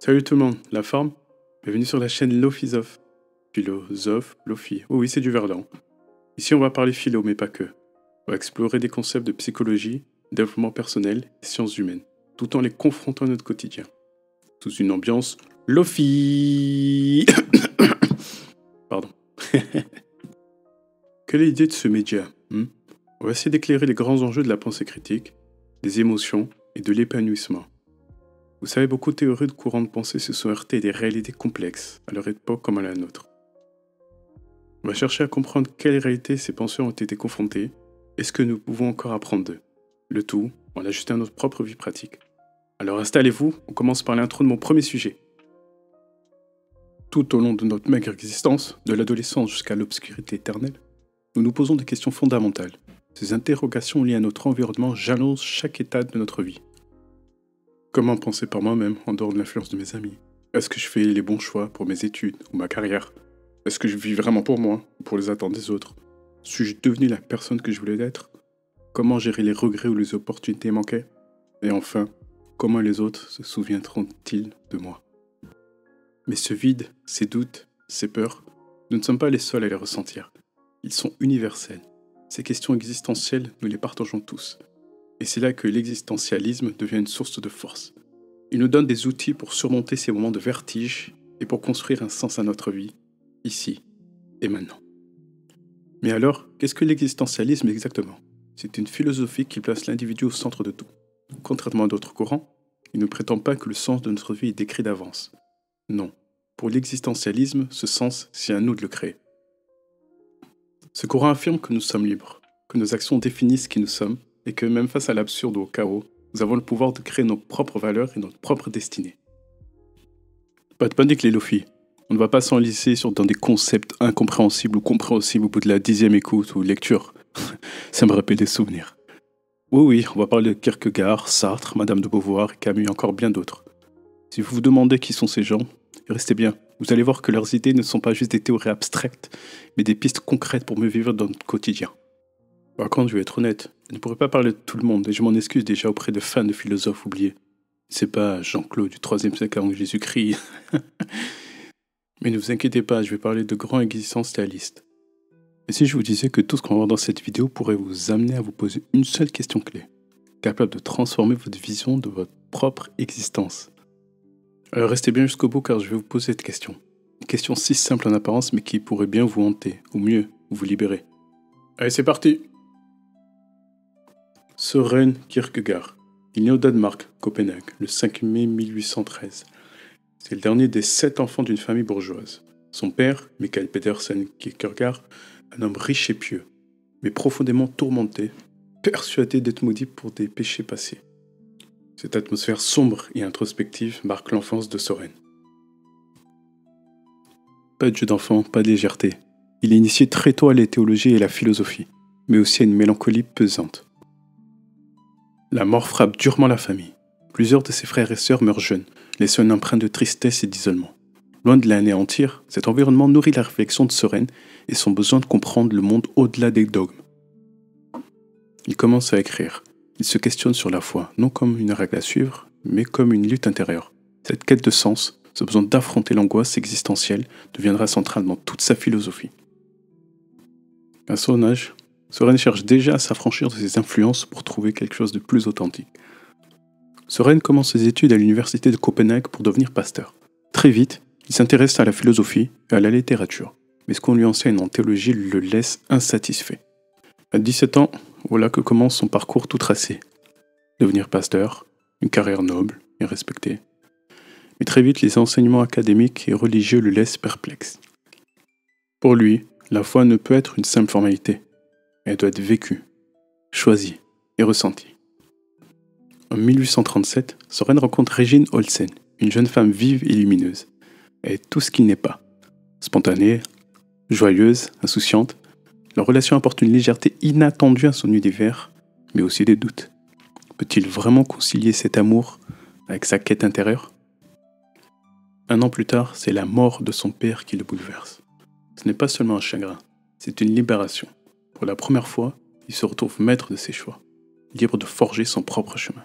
Salut tout le monde, la forme? Bienvenue sur la chaîne Lophisof. Philosophe, Lofi. Oh oui, c'est du verlan. Ici, on va parler philo, mais pas que. On va explorer des concepts de psychologie, développement personnel et sciences humaines, tout en les confrontant à notre quotidien. Sous une ambiance Lofi. Pardon. Quelle est l'idée de ce média On va essayer d'éclairer les grands enjeux de la pensée critique, des émotions et de l'épanouissement. Vous savez, beaucoup de théories de courants de pensée se sont heurtées à des réalités complexes, à leur époque comme à la nôtre. On va chercher à comprendre quelles réalités ces penseurs ont été confrontés et ce que nous pouvons encore apprendre d'eux. Le tout, en l'ajustant à notre propre vie pratique. Alors installez-vous, on commence par l'intro de mon premier sujet. Tout au long de notre maigre existence, de l'adolescence jusqu'à l'obscurité éternelle, nous nous posons des questions fondamentales. Ces interrogations liées à notre environnement jalonnent chaque étape de notre vie. Comment penser par moi-même en dehors de l'influence de mes amis? Est-ce que je fais les bons choix pour mes études ou ma carrière? Est-ce que je vis vraiment pour moi ou pour les attentes des autres? Suis-je devenu la personne que je voulais être? Comment gérer les regrets ou les opportunités manquées? Et enfin, comment les autres se souviendront-ils de moi? Mais ce vide, ces doutes, ces peurs, nous ne sommes pas les seuls à les ressentir. Ils sont universels. Ces questions existentielles, nous les partageons tous. Et c'est là que l'existentialisme devient une source de force. Il nous donne des outils pour surmonter ces moments de vertige et pour construire un sens à notre vie, ici et maintenant. Mais alors, qu'est-ce que l'existentialisme exactement? C'est une philosophie qui place l'individu au centre de tout. Contrairement à d'autres courants, il ne prétend pas que le sens de notre vie est décrit d'avance. Non, pour l'existentialisme, ce sens, c'est à nous de le créer. Ce courant affirme que nous sommes libres, que nos actions définissent qui nous sommes, et que même face à l'absurde ou au chaos, nous avons le pouvoir de créer nos propres valeurs et notre propre destinée. Pas de panique les Lofi, on ne va pas s'enliser dans des concepts incompréhensibles ou compréhensibles au bout de la 10e écoute ou lecture. Ça me rappelle des souvenirs. Oui, on va parler de Kierkegaard, Sartre, Madame de Beauvoir, Camus et encore bien d'autres. Si vous vous demandez qui sont ces gens, restez bien, vous allez voir que leurs idées ne sont pas juste des théories abstraites, mais des pistes concrètes pour mieux vivre dans notre quotidien. Par contre, je vais être honnête, je ne pourrais pas parler de tout le monde et je m'en excuse déjà auprès de fans de philosophes oubliés. C'est pas Jean-Claude du 3e siècle avant Jésus-Christ. Mais ne vous inquiétez pas, je vais parler de grands existentialistes. Et si je vous disais que tout ce qu'on va voir dans cette vidéo pourrait vous amener à vous poser une seule question clé, capable de transformer votre vision de votre propre existence. Alors restez bien jusqu'au bout car je vais vous poser cette question. Une question si simple en apparence mais qui pourrait bien vous hanter, ou mieux, vous libérer. Allez, c'est parti! Søren Kierkegaard. Il naît au Danemark, Copenhague, le 5 mai 1813. C'est le dernier des 7 enfants d'une famille bourgeoise. Son père, Michael Pedersen Kierkegaard, un homme riche et pieux, mais profondément tourmenté, persuadé d'être maudit pour des péchés passés. Cette atmosphère sombre et introspective marque l'enfance de Søren. Pas de jeu d'enfant, pas de légèreté. Il est initié très tôt à la théologie et la philosophie, mais aussi à une mélancolie pesante. La mort frappe durement la famille. Plusieurs de ses frères et sœurs meurent jeunes, laissant une empreinte de tristesse et d'isolement. Loin de l'anéantir, cet environnement nourrit la réflexion de Søren et son besoin de comprendre le monde au-delà des dogmes. Il commence à écrire. Il se questionne sur la foi, non comme une règle à suivre, mais comme une lutte intérieure. Cette quête de sens, ce besoin d'affronter l'angoisse existentielle, deviendra central dans toute sa philosophie. À son âge, Søren cherche déjà à s'affranchir de ses influences pour trouver quelque chose de plus authentique. Søren commence ses études à l'université de Copenhague pour devenir pasteur. Très vite, il s'intéresse à la philosophie et à la littérature, mais ce qu'on lui enseigne en théologie le laisse insatisfait. À 17 ans, voilà que commence son parcours tout tracé. Devenir pasteur, une carrière noble et respectée. Mais très vite, les enseignements académiques et religieux le laissent perplexe. Pour lui, la foi ne peut être une simple formalité. Elle doit être vécue, choisie et ressentie. En 1837, Søren rencontre Regine Olsen, une jeune femme vive et lumineuse. Elle est tout ce qu'il n'est pas. Spontanée, joyeuse, insouciante, leur relation apporte une légèreté inattendue à son univers, mais aussi des doutes. Peut-il vraiment concilier cet amour avec sa quête intérieure? 1 an plus tard, c'est la mort de son père qui le bouleverse. Ce n'est pas seulement un chagrin, c'est une libération. Pour la première fois, il se retrouve maître de ses choix, libre de forger son propre chemin.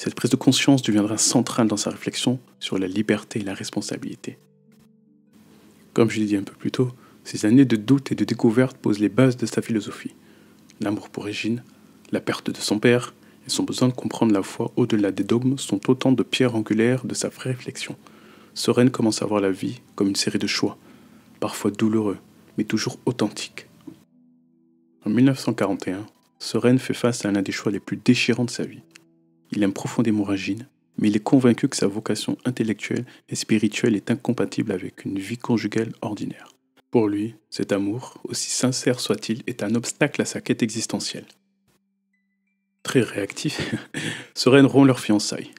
Cette prise de conscience deviendra centrale dans sa réflexion sur la liberté et la responsabilité. Comme je l'ai dit un peu plus tôt, ces années de doute et de découverte posent les bases de sa philosophie. L'amour pour Régine, la perte de son père et son besoin de comprendre la foi au-delà des dogmes sont autant de pierres angulaires de sa vraie réflexion. Soren commence à voir la vie comme une série de choix, parfois douloureux, mais toujours authentiques. En 1941, Soren fait face à l'un des choix les plus déchirants de sa vie. Il aime profondément Régine, mais il est convaincu que sa vocation intellectuelle et spirituelle est incompatible avec une vie conjugale ordinaire. Pour lui, cet amour, aussi sincère soit-il, est un obstacle à sa quête existentielle. Très réactif, Soren rompt leurs fiançailles.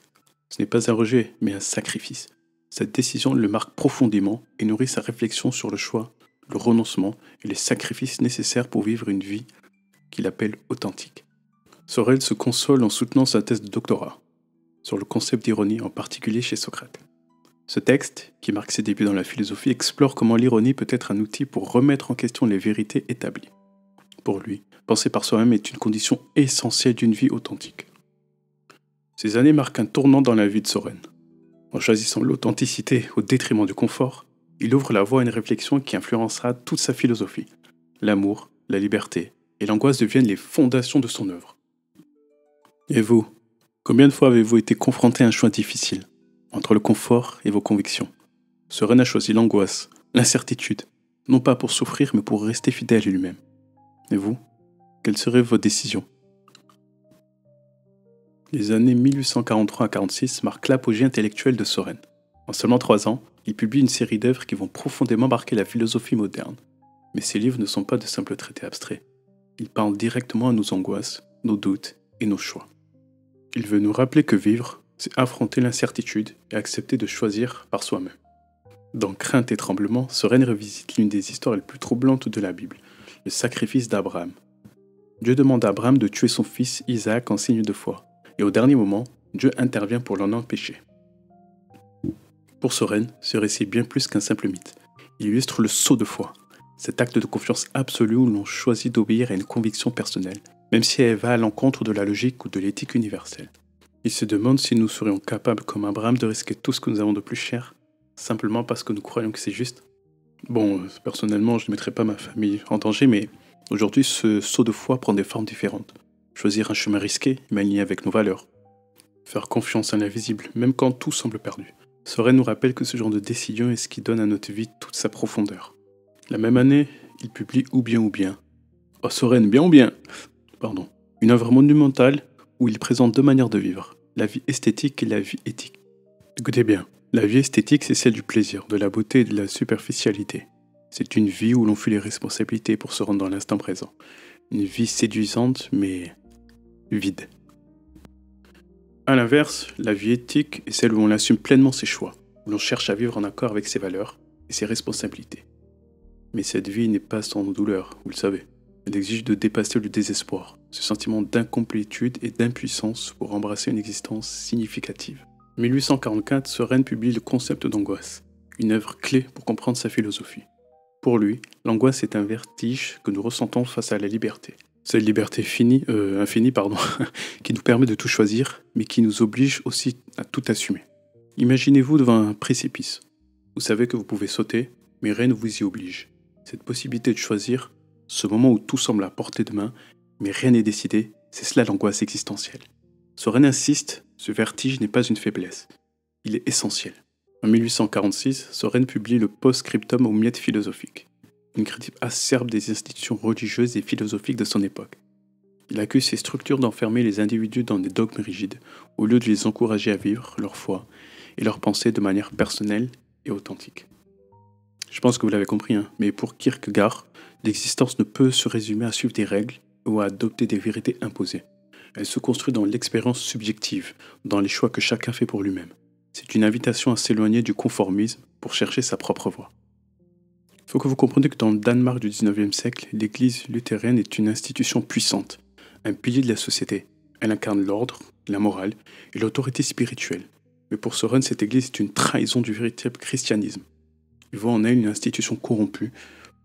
Ce n'est pas un rejet, mais un sacrifice. Cette décision le marque profondément et nourrit sa réflexion sur le choix, le renoncement et les sacrifices nécessaires pour vivre une vie qu'il appelle authentique. Soren se console en soutenant sa thèse de doctorat sur le concept d'ironie, en particulier chez Socrate. Ce texte, qui marque ses débuts dans la philosophie, explore comment l'ironie peut être un outil pour remettre en question les vérités établies. Pour lui, penser par soi-même est une condition essentielle d'une vie authentique. Ces années marquent un tournant dans la vie de Soren. En choisissant l'authenticité au détriment du confort, il ouvre la voie à une réflexion qui influencera toute sa philosophie. L'amour, la liberté et l'angoisse deviennent les fondations de son œuvre. Et vous, combien de fois avez-vous été confronté à un choix difficile, entre le confort et vos convictions? Soren a choisi l'angoisse, l'incertitude, non pas pour souffrir mais pour rester fidèle à lui-même. Et vous, quelle serait votre décision? Les années 1843 à 46 marquent l'apogée intellectuelle de Soren. En seulement 3 ans, il publie une série d'œuvres qui vont profondément marquer la philosophie moderne. Mais ces livres ne sont pas de simples traités abstraits. Ils parlent directement à nos angoisses, nos doutes et nos choix. Il veut nous rappeler que vivre, c'est affronter l'incertitude et accepter de choisir par soi-même. Dans Crainte et Tremblement, Soren revisite l'une des histoires les plus troublantes de la Bible, le sacrifice d'Abraham. Dieu demande à Abraham de tuer son fils Isaac en signe de foi, et au dernier moment, Dieu intervient pour l'en empêcher. Pour Soren, ce récit est bien plus qu'un simple mythe. Il illustre le saut de foi, cet acte de confiance absolue où l'on choisit d'obéir à une conviction personnelle, même si elle va à l'encontre de la logique ou de l'éthique universelle. Il se demande si nous serions capables, comme Abraham, de risquer tout ce que nous avons de plus cher, simplement parce que nous croyons que c'est juste. Bon, personnellement, je ne mettrai pas ma famille en danger, mais aujourd'hui, ce saut de foi prend des formes différentes. Choisir un chemin risqué, mais aligné avec nos valeurs. Faire confiance à l'invisible, même quand tout semble perdu. Soren nous rappelle que ce genre de décision est ce qui donne à notre vie toute sa profondeur. La même année, il publie Ou bien. Oh Soren, bien ou bien Pardon. Une œuvre monumentale où il présente 2 manières de vivre, la vie esthétique et la vie éthique. Écoutez bien, la vie esthétique c'est celle du plaisir, de la beauté et de la superficialité. C'est une vie où l'on fuit les responsabilités pour se rendre dans l'instant présent. Une vie séduisante mais vide. A l'inverse, la vie éthique est celle où on assume pleinement ses choix, où l'on cherche à vivre en accord avec ses valeurs et ses responsabilités. Mais cette vie n'est pas sans douleur, vous le savez. Elle exige de dépasser le désespoir, ce sentiment d'incomplétude et d'impuissance pour embrasser une existence significative. En 1844, Soren publie le concept d'angoisse, une œuvre clé pour comprendre sa philosophie. Pour lui, l'angoisse est un vertige que nous ressentons face à la liberté. Cette liberté infinie, qui nous permet de tout choisir, mais qui nous oblige aussi à tout assumer. Imaginez-vous devant un précipice. Vous savez que vous pouvez sauter, mais rien ne vous y oblige. Cette possibilité de choisir, ce moment où tout semble à portée de main, mais rien n'est décidé, c'est cela l'angoisse existentielle. Soren insiste, ce vertige n'est pas une faiblesse. Il est essentiel. En 1846, Soren publie le Post-Scriptum aux miettes philosophiques, une critique acerbe des institutions religieuses et philosophiques de son époque. Il accuse ces structures d'enfermer les individus dans des dogmes rigides, au lieu de les encourager à vivre leur foi et leur pensée de manière personnelle et authentique. Je pense que vous l'avez compris, mais pour Kierkegaard, l'existence ne peut se résumer à suivre des règles ou à adopter des vérités imposées. Elle se construit dans l'expérience subjective, dans les choix que chacun fait pour lui-même. C'est une invitation à s'éloigner du conformisme pour chercher sa propre voie. Il faut que vous compreniez que dans le Danemark du XIXe siècle, l'Église luthérienne est une institution puissante, un pilier de la société. Elle incarne l'ordre, la morale et l'autorité spirituelle. Mais pour Soren, cette Église est une trahison du véritable christianisme. Il voit en elle une institution corrompue,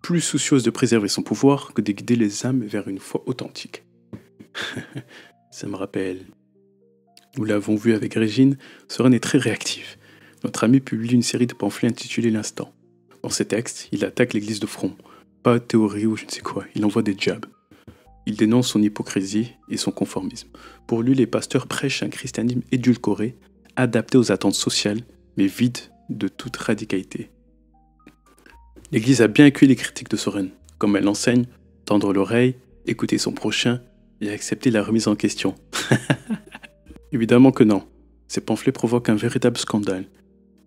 plus soucieuse de préserver son pouvoir que de guider les âmes vers une foi authentique. Ça me rappelle Nous l'avons vu avec Régine, Soren est très réactif. Notre ami publie une série de pamphlets intitulés L'Instant. Dans ces textes, il attaque l'Église de front. Pas de théorie ou je ne sais quoi, il envoie des jabs. Il dénonce son hypocrisie et son conformisme. Pour lui, les pasteurs prêchent un christianisme édulcoré, adapté aux attentes sociales, mais vide de toute radicalité. L'Église a bien accueilli les critiques de Soren, comme elle l'enseigne, tendre l'oreille, écouter son prochain et accepter la remise en question. Évidemment que non. Ces pamphlets provoquent un véritable scandale.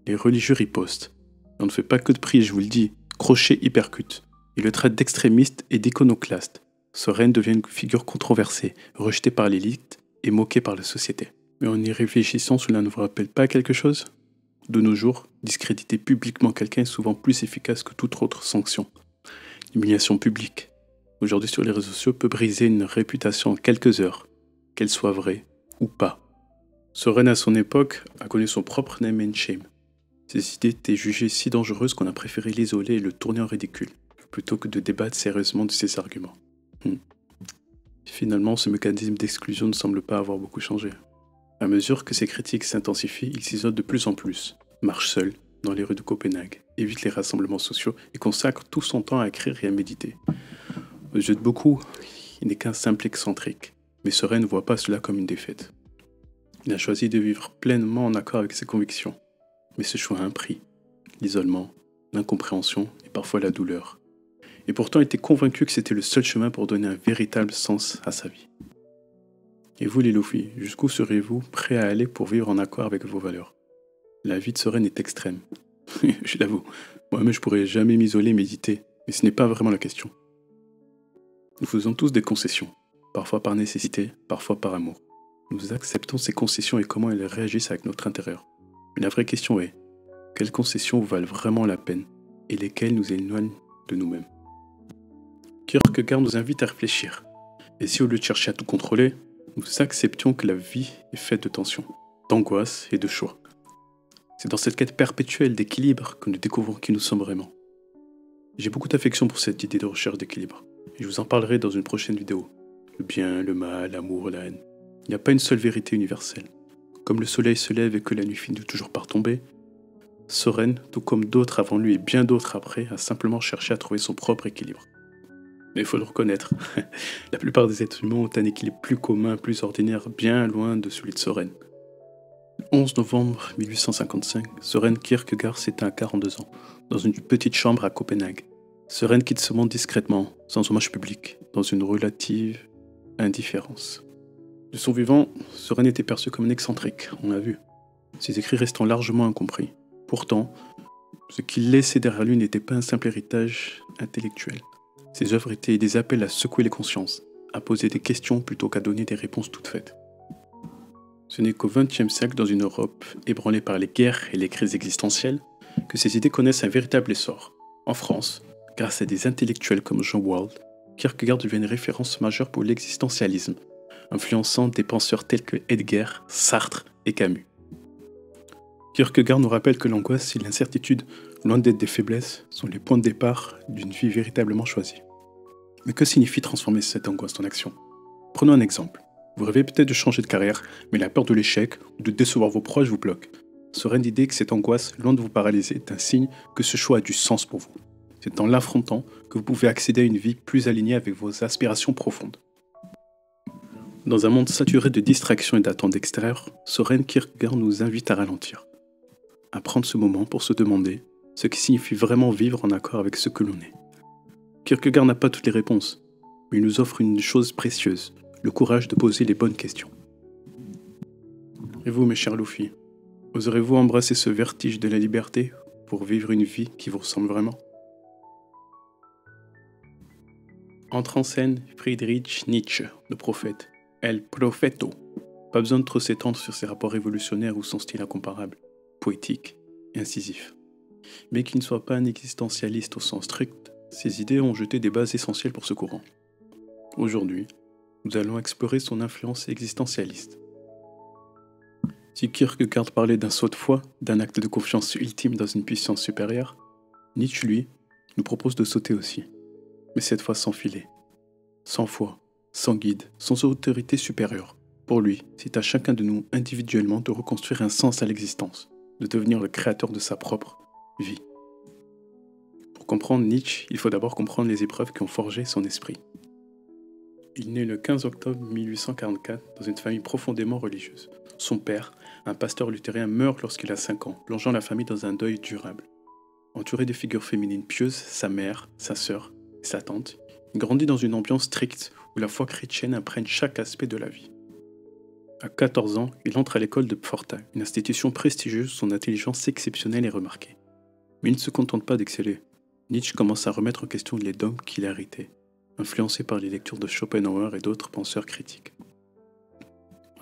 Les religieux ripostent. On ne fait pas que de prier, je vous le dis. Crochet hypercute. Il le traite d'extrémiste et d'iconoclaste. Soren devient une figure controversée, rejetée par l'élite et moquée par la société. Mais en y réfléchissant, cela ne vous rappelle pas quelque chose ? De nos jours, discréditer publiquement quelqu'un est souvent plus efficace que toute autre sanction. L'humiliation publique, aujourd'hui sur les réseaux sociaux, peut briser une réputation en quelques heures, qu'elle soit vraie ou pas. Soren, à son époque, a connu son propre name and shame. Ses idées étaient jugées si dangereuses qu'on a préféré l'isoler et le tourner en ridicule, plutôt que de débattre sérieusement de ses arguments. Finalement, ce mécanisme d'exclusion ne semble pas avoir beaucoup changé. À mesure que ses critiques s'intensifient, il s'isole de plus en plus, marche seul dans les rues de Copenhague, évite les rassemblements sociaux et consacre tout son temps à écrire et à méditer. Aux yeux de beaucoup, il n'est qu'un simple excentrique, mais Soren ne voit pas cela comme une défaite. Il a choisi de vivre pleinement en accord avec ses convictions, mais ce choix a un prix, l'isolement, l'incompréhension et parfois la douleur. Et pourtant il était convaincu que c'était le seul chemin pour donner un véritable sens à sa vie. Et vous les Lofi, jusqu'où serez-vous prêts à aller pour vivre en accord avec vos valeurs ? La vie de Soren est extrême. Je l'avoue, moi-même je pourrais jamais m'isoler et méditer, mais ce n'est pas vraiment la question. Nous faisons tous des concessions, parfois par nécessité, parfois par amour. Nous acceptons ces concessions et comment elles réagissent avec notre intérieur. Mais la vraie question est, quelles concessions valent vraiment la peine et lesquelles nous éloignent de nous-mêmes ? Kierkegaard nous invite à réfléchir. Et si au lieu de chercher à tout contrôler, nous acceptions que la vie est faite de tensions, d'angoisses et de choix. C'est dans cette quête perpétuelle d'équilibre que nous découvrons qui nous sommes vraiment. J'ai beaucoup d'affection pour cette idée de recherche d'équilibre, et je vous en parlerai dans une prochaine vidéo. Le bien, le mal, l'amour, la haine. Il n'y a pas une seule vérité universelle. Comme le soleil se lève et que la nuit finit toujours par tomber, Soren, tout comme d'autres avant lui et bien d'autres après, a simplement cherché à trouver son propre équilibre. Mais il faut le reconnaître, la plupart des êtres humains ont un équilibre plus commun, plus ordinaire, bien loin de celui de Soren. Le 11 novembre 1855, Soren Kierkegaard s'éteint à 42 ans, dans une petite chambre à Copenhague. Soren quitte ce monde discrètement, sans hommage public, dans une relative indifférence. De son vivant, Soren était perçu comme un excentrique, on l'a vu, ses écrits restant largement incompris. Pourtant, ce qu'il laissait derrière lui n'était pas un simple héritage intellectuel. Ses œuvres étaient des appels à secouer les consciences, à poser des questions plutôt qu'à donner des réponses toutes faites. Ce n'est qu'au XXe siècle, dans une Europe ébranlée par les guerres et les crises existentielles, que ces idées connaissent un véritable essor. En France, grâce à des intellectuels comme Jean Wald, Kierkegaard devient une référence majeure pour l'existentialisme, influençant des penseurs tels que Heidegger, Sartre et Camus. Kierkegaard nous rappelle que l'angoisse et l'incertitude, loin d'être des faiblesses, sont les points de départ d'une vie véritablement choisie. Mais que signifie transformer cette angoisse en action ? Prenons un exemple. Vous rêvez peut-être de changer de carrière, mais la peur de l'échec ou de décevoir vos proches vous bloque. Serait l'idée que cette angoisse, loin de vous paralyser, est un signe que ce choix a du sens pour vous. C'est en l'affrontant que vous pouvez accéder à une vie plus alignée avec vos aspirations profondes. Dans un monde saturé de distractions et d'attentes extérieures, Soren Kierkegaard nous invite à ralentir. À prendre ce moment pour se demander ce qui signifie vraiment vivre en accord avec ce que l'on est. Kierkegaard n'a pas toutes les réponses, mais il nous offre une chose précieuse, le courage de poser les bonnes questions. Et vous, mes chers Lofi, oserez-vous embrasser ce vertige de la liberté pour vivre une vie qui vous ressemble vraiment ? Entre en scène Friedrich Nietzsche, le prophète, El Profeto. Pas besoin de trop s'étendre sur ses rapports révolutionnaires ou son style incomparable, poétique et incisif. Mais qu'il ne soit pas un existentialiste au sens strict, ses idées ont jeté des bases essentielles pour ce courant. Aujourd'hui, nous allons explorer son influence existentialiste. Si Kierkegaard parlait d'un saut de foi, d'un acte de confiance ultime dans une puissance supérieure, Nietzsche, lui, nous propose de sauter aussi, mais cette fois sans filet, sans foi, sans guide, sans autorité supérieure, Pour lui, c'est à chacun de nous individuellement de reconstruire un sens à l'existence, de devenir le créateur de sa propre vie. Pour comprendre Nietzsche, il faut d'abord comprendre les épreuves qui ont forgé son esprit. Il naît le 15 octobre 1844 dans une famille profondément religieuse. Son père, un pasteur luthérien, meurt lorsqu'il a 5 ans, plongeant la famille dans un deuil durable. Entouré de figures féminines pieuses, sa mère, sa sœur et sa tante, il grandit dans une ambiance stricte où la foi chrétienne imprègne chaque aspect de la vie. À 14 ans, il entre à l'école de Pforta, une institution prestigieuse où son intelligence exceptionnelle est remarquée. Mais il ne se contente pas d'exceller. Nietzsche commence à remettre en question les dogmes qu'il a hérités, influencé par les lectures de Schopenhauer et d'autres penseurs critiques.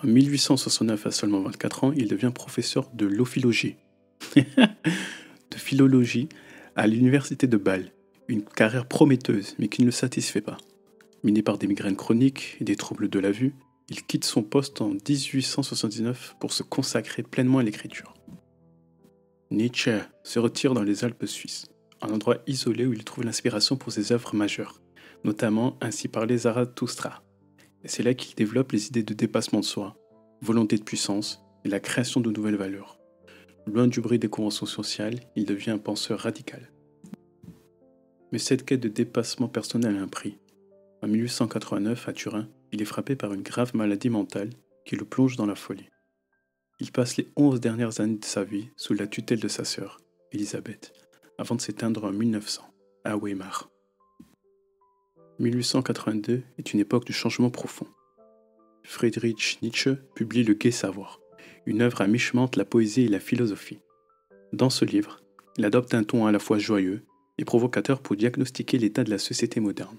En 1869, à seulement 24 ans, il devient professeur de lophologie, de philologie à l'université de Bâle, une carrière prometteuse mais qui ne le satisfait pas. Miné par des migraines chroniques et des troubles de la vue, il quitte son poste en 1879 pour se consacrer pleinement à l'écriture. Nietzsche se retire dans les Alpes suisses, un endroit isolé où il trouve l'inspiration pour ses œuvres majeures, notamment Ainsi parlait Zarathustra. Et c'est là qu'il développe les idées de dépassement de soi, volonté de puissance et la création de nouvelles valeurs. Loin du bruit des conventions sociales, il devient un penseur radical. Mais cette quête de dépassement personnel a un prix. En 1889, à Turin, il est frappé par une grave maladie mentale qui le plonge dans la folie. Il passe les 11 dernières années de sa vie sous la tutelle de sa sœur, Elisabeth, avant de s'éteindre en 1900, à Weimar. 1882 est une époque de changement profond. Friedrich Nietzsche publie Le Gai Savoir, une œuvre à mi-chemin entre la poésie et la philosophie. Dans ce livre, il adopte un ton à la fois joyeux et provocateur pour diagnostiquer l'état de la société moderne.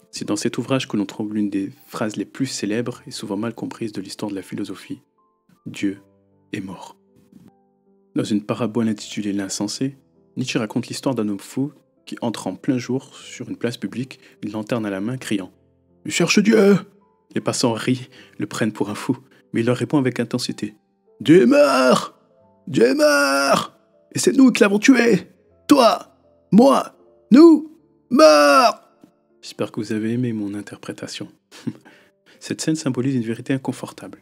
C'est dans cet ouvrage que l'on trouve l'une des phrases les plus célèbres et souvent mal comprises de l'histoire de la philosophie. Dieu est mort. Dans une parabole intitulée L'insensé, Nietzsche raconte l'histoire d'un homme fou qui entre en plein jour sur une place publique, une lanterne à la main, criant « Je cherche Dieu !» Les passants rient, le prennent pour un fou, mais il leur répond avec intensité « Dieu est mort ! Dieu est mort ! Et c'est nous qui l'avons tué ! Toi, moi, nous, mort !» J'espère que vous avez aimé mon interprétation. Cette scène symbolise une vérité inconfortable.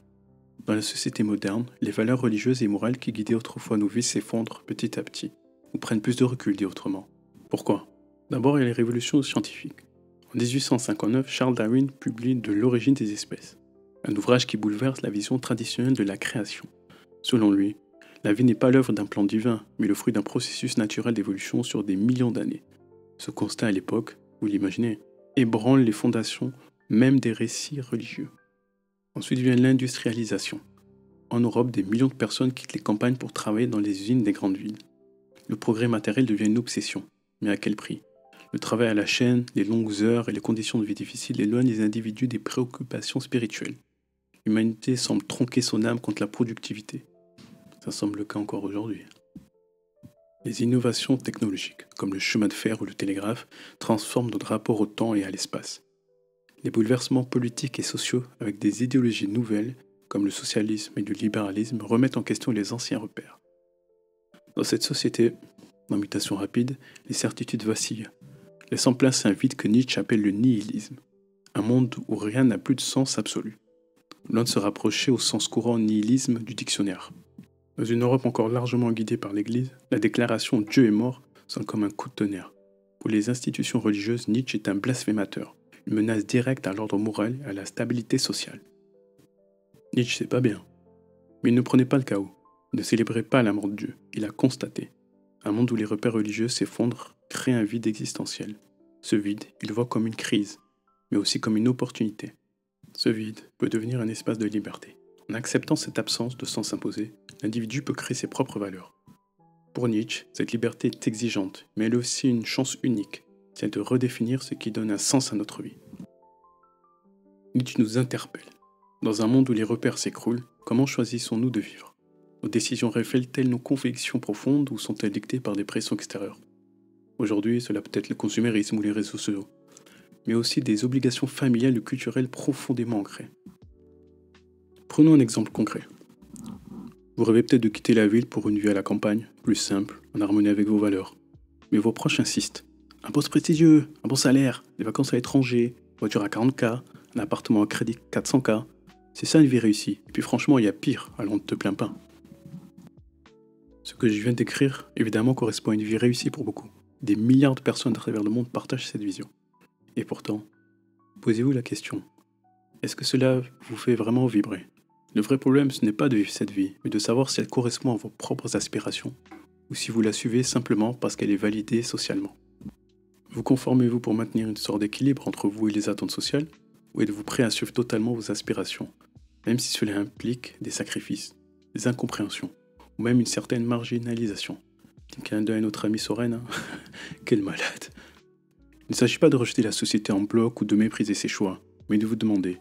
Dans la société moderne, les valeurs religieuses et morales qui guidaient autrefois nos vies s'effondrent petit à petit, ou prennent plus de recul, dit autrement. Pourquoi ? D'abord, il y a les révolutions scientifiques. En 1859, Charles Darwin publie De l'origine des espèces, un ouvrage qui bouleverse la vision traditionnelle de la création. Selon lui, la vie n'est pas l'œuvre d'un plan divin, mais le fruit d'un processus naturel d'évolution sur des millions d'années. Ce constat à l'époque, vous l'imaginez, ébranle les fondations même des récits religieux. Ensuite vient l'industrialisation. En Europe, des millions de personnes quittent les campagnes pour travailler dans les usines des grandes villes. Le progrès matériel devient une obsession, mais à quel prix ? Le travail à la chaîne, les longues heures et les conditions de vie difficiles éloignent les individus des préoccupations spirituelles. L'humanité semble tronquer son âme contre la productivité. Ça semble le cas encore aujourd'hui. Les innovations technologiques, comme le chemin de fer ou le télégraphe, transforment notre rapport au temps et à l'espace. Les bouleversements politiques et sociaux avec des idéologies nouvelles, comme le socialisme et le libéralisme, remettent en question les anciens repères. Dans cette société, en mutation rapide, les certitudes vacillent, laissant place à un vide que Nietzsche appelle le nihilisme, un monde où rien n'a plus de sens absolu. Loin de se rapprocher au sens courant nihilisme du dictionnaire. Dans une Europe encore largement guidée par l'Église, la déclaration « Dieu est mort » sonne comme un coup de tonnerre. Pour les institutions religieuses, Nietzsche est un blasphémateur, une menace directe à l'ordre moral et à la stabilité sociale. Nietzsche c'est pas bien, mais il ne prenait pas le chaos, il ne célébrait pas la mort de Dieu, il a constaté. Un monde où les repères religieux s'effondrent crée un vide existentiel. Ce vide, il le voit comme une crise, mais aussi comme une opportunité. Ce vide peut devenir un espace de liberté. En acceptant cette absence de sens imposé, l'individu peut créer ses propres valeurs. Pour Nietzsche, cette liberté est exigeante, mais elle est aussi une chance unique, celle de redéfinir ce qui donne un sens à notre vie. Nietzsche nous interpelle. Dans un monde où les repères s'écroulent, comment choisissons-nous de vivre ? Nos décisions révèlent-elles nos convictions profondes ou sont-elles dictées par des pressions extérieures ? Aujourd'hui, cela peut être le consumérisme ou les réseaux sociaux, mais aussi des obligations familiales ou culturelles profondément ancrées. Prenons un exemple concret. Vous rêvez peut-être de quitter la ville pour une vie à la campagne, plus simple, en harmonie avec vos valeurs. Mais vos proches insistent. Un poste prestigieux, un bon salaire, des vacances à l'étranger, voiture à 40K, un appartement à crédit 400K. C'est ça une vie réussie. Et puis franchement, il y a pire, alors on ne te plaint pas. Ce que je viens d'écrire, évidemment, correspond à une vie réussie pour beaucoup. Des milliards de personnes à travers le monde partagent cette vision. Et pourtant, posez-vous la question, est-ce que cela vous fait vraiment vibrer? Le vrai problème, ce n'est pas de vivre cette vie, mais de savoir si elle correspond à vos propres aspirations, ou si vous la suivez simplement parce qu'elle est validée socialement. Vous conformez-vous pour maintenir une sorte d'équilibre entre vous et les attentes sociales, ou êtes-vous prêt à suivre totalement vos aspirations, même si cela implique des sacrifices, des incompréhensions, ou même une certaine marginalisation? Petit clin d'œil à notre ami Soren, hein. Quel malade. Il ne s'agit pas de rejeter la société en bloc ou de mépriser ses choix, mais de vous demander,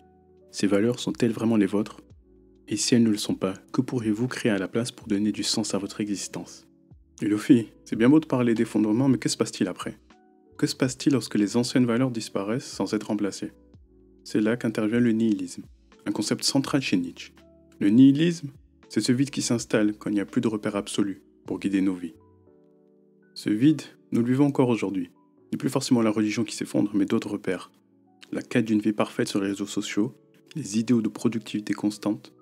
ces valeurs sont-elles vraiment les vôtres? Et si elles ne le sont pas, que pourriez-vous créer à la place pour donner du sens à votre existence? Et Luffy, c'est bien beau de parler d'effondrement, mais que se passe-t-il après? Que se passe-t-il lorsque les anciennes valeurs disparaissent sans être remplacées? C'est là qu'intervient le nihilisme, un concept central chez Nietzsche. Le nihilisme, c'est ce vide qui s'installe quand il n'y a plus de repères absolus pour guider nos vies. Ce vide, nous le vivons encore aujourd'hui. Il n'est plus forcément la religion qui s'effondre, mais d'autres repères. La quête d'une vie parfaite sur les réseaux sociaux, les idéaux de productivité constante,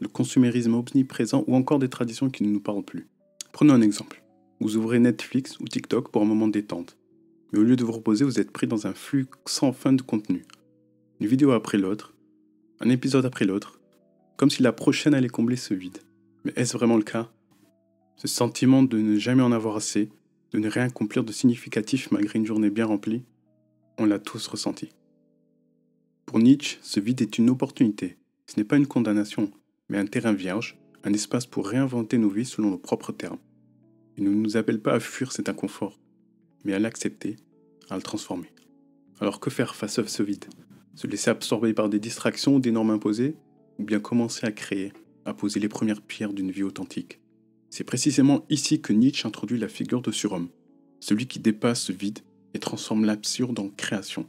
le consumérisme omniprésent ou encore des traditions qui ne nous parlent plus. Prenons un exemple. Vous ouvrez Netflix ou TikTok pour un moment de détente. Mais au lieu de vous reposer, vous êtes pris dans un flux sans fin de contenu. Une vidéo après l'autre, un épisode après l'autre, comme si la prochaine allait combler ce vide. Mais est-ce vraiment le cas? Ce sentiment de ne jamais en avoir assez, de ne rien accomplir de significatif malgré une journée bien remplie, on l'a tous ressenti. Pour Nietzsche, ce vide est une opportunité. Ce n'est pas une condamnation, mais un terrain vierge, un espace pour réinventer nos vies selon nos propres termes. Il ne nous appelle pas à fuir cet inconfort, mais à l'accepter, à le transformer. Alors que faire face à ce vide? Se laisser absorber par des distractions ou des normes imposées? Ou bien commencer à créer, à poser les premières pierres d'une vie authentique? C'est précisément ici que Nietzsche introduit la figure de surhomme, celui qui dépasse ce vide et transforme l'absurde en création.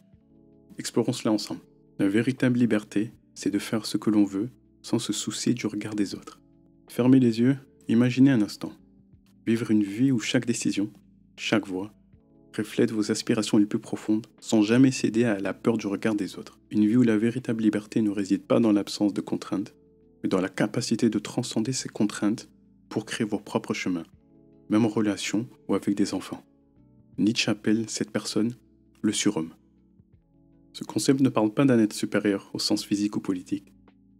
Explorons cela ensemble. La véritable liberté, c'est de faire ce que l'on veut sans se soucier du regard des autres. Fermez les yeux, imaginez un instant. Vivre une vie où chaque décision, chaque voix, reflète vos aspirations les plus profondes sans jamais céder à la peur du regard des autres. Une vie où la véritable liberté ne réside pas dans l'absence de contraintes, mais dans la capacité de transcender ces contraintes pour créer vos propres chemins, même en relation ou avec des enfants. Nietzsche appelle cette personne le surhomme. Ce concept ne parle pas d'un être supérieur au sens physique ou politique.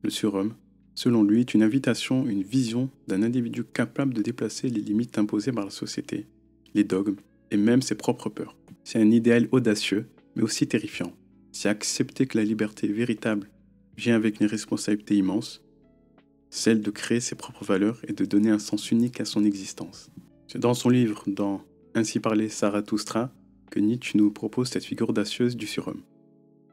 Le surhomme, selon lui, est une invitation, une vision d'un individu capable de déplacer les limites imposées par la société, les dogmes et même ses propres peurs. C'est un idéal audacieux, mais aussi terrifiant. C'est accepter que la liberté véritable vient avec une responsabilité immense, celle de créer ses propres valeurs et de donner un sens unique à son existence. C'est dans son livre, dans Ainsi parlait Zarathustra, que Nietzsche nous propose cette figure audacieuse du surhomme.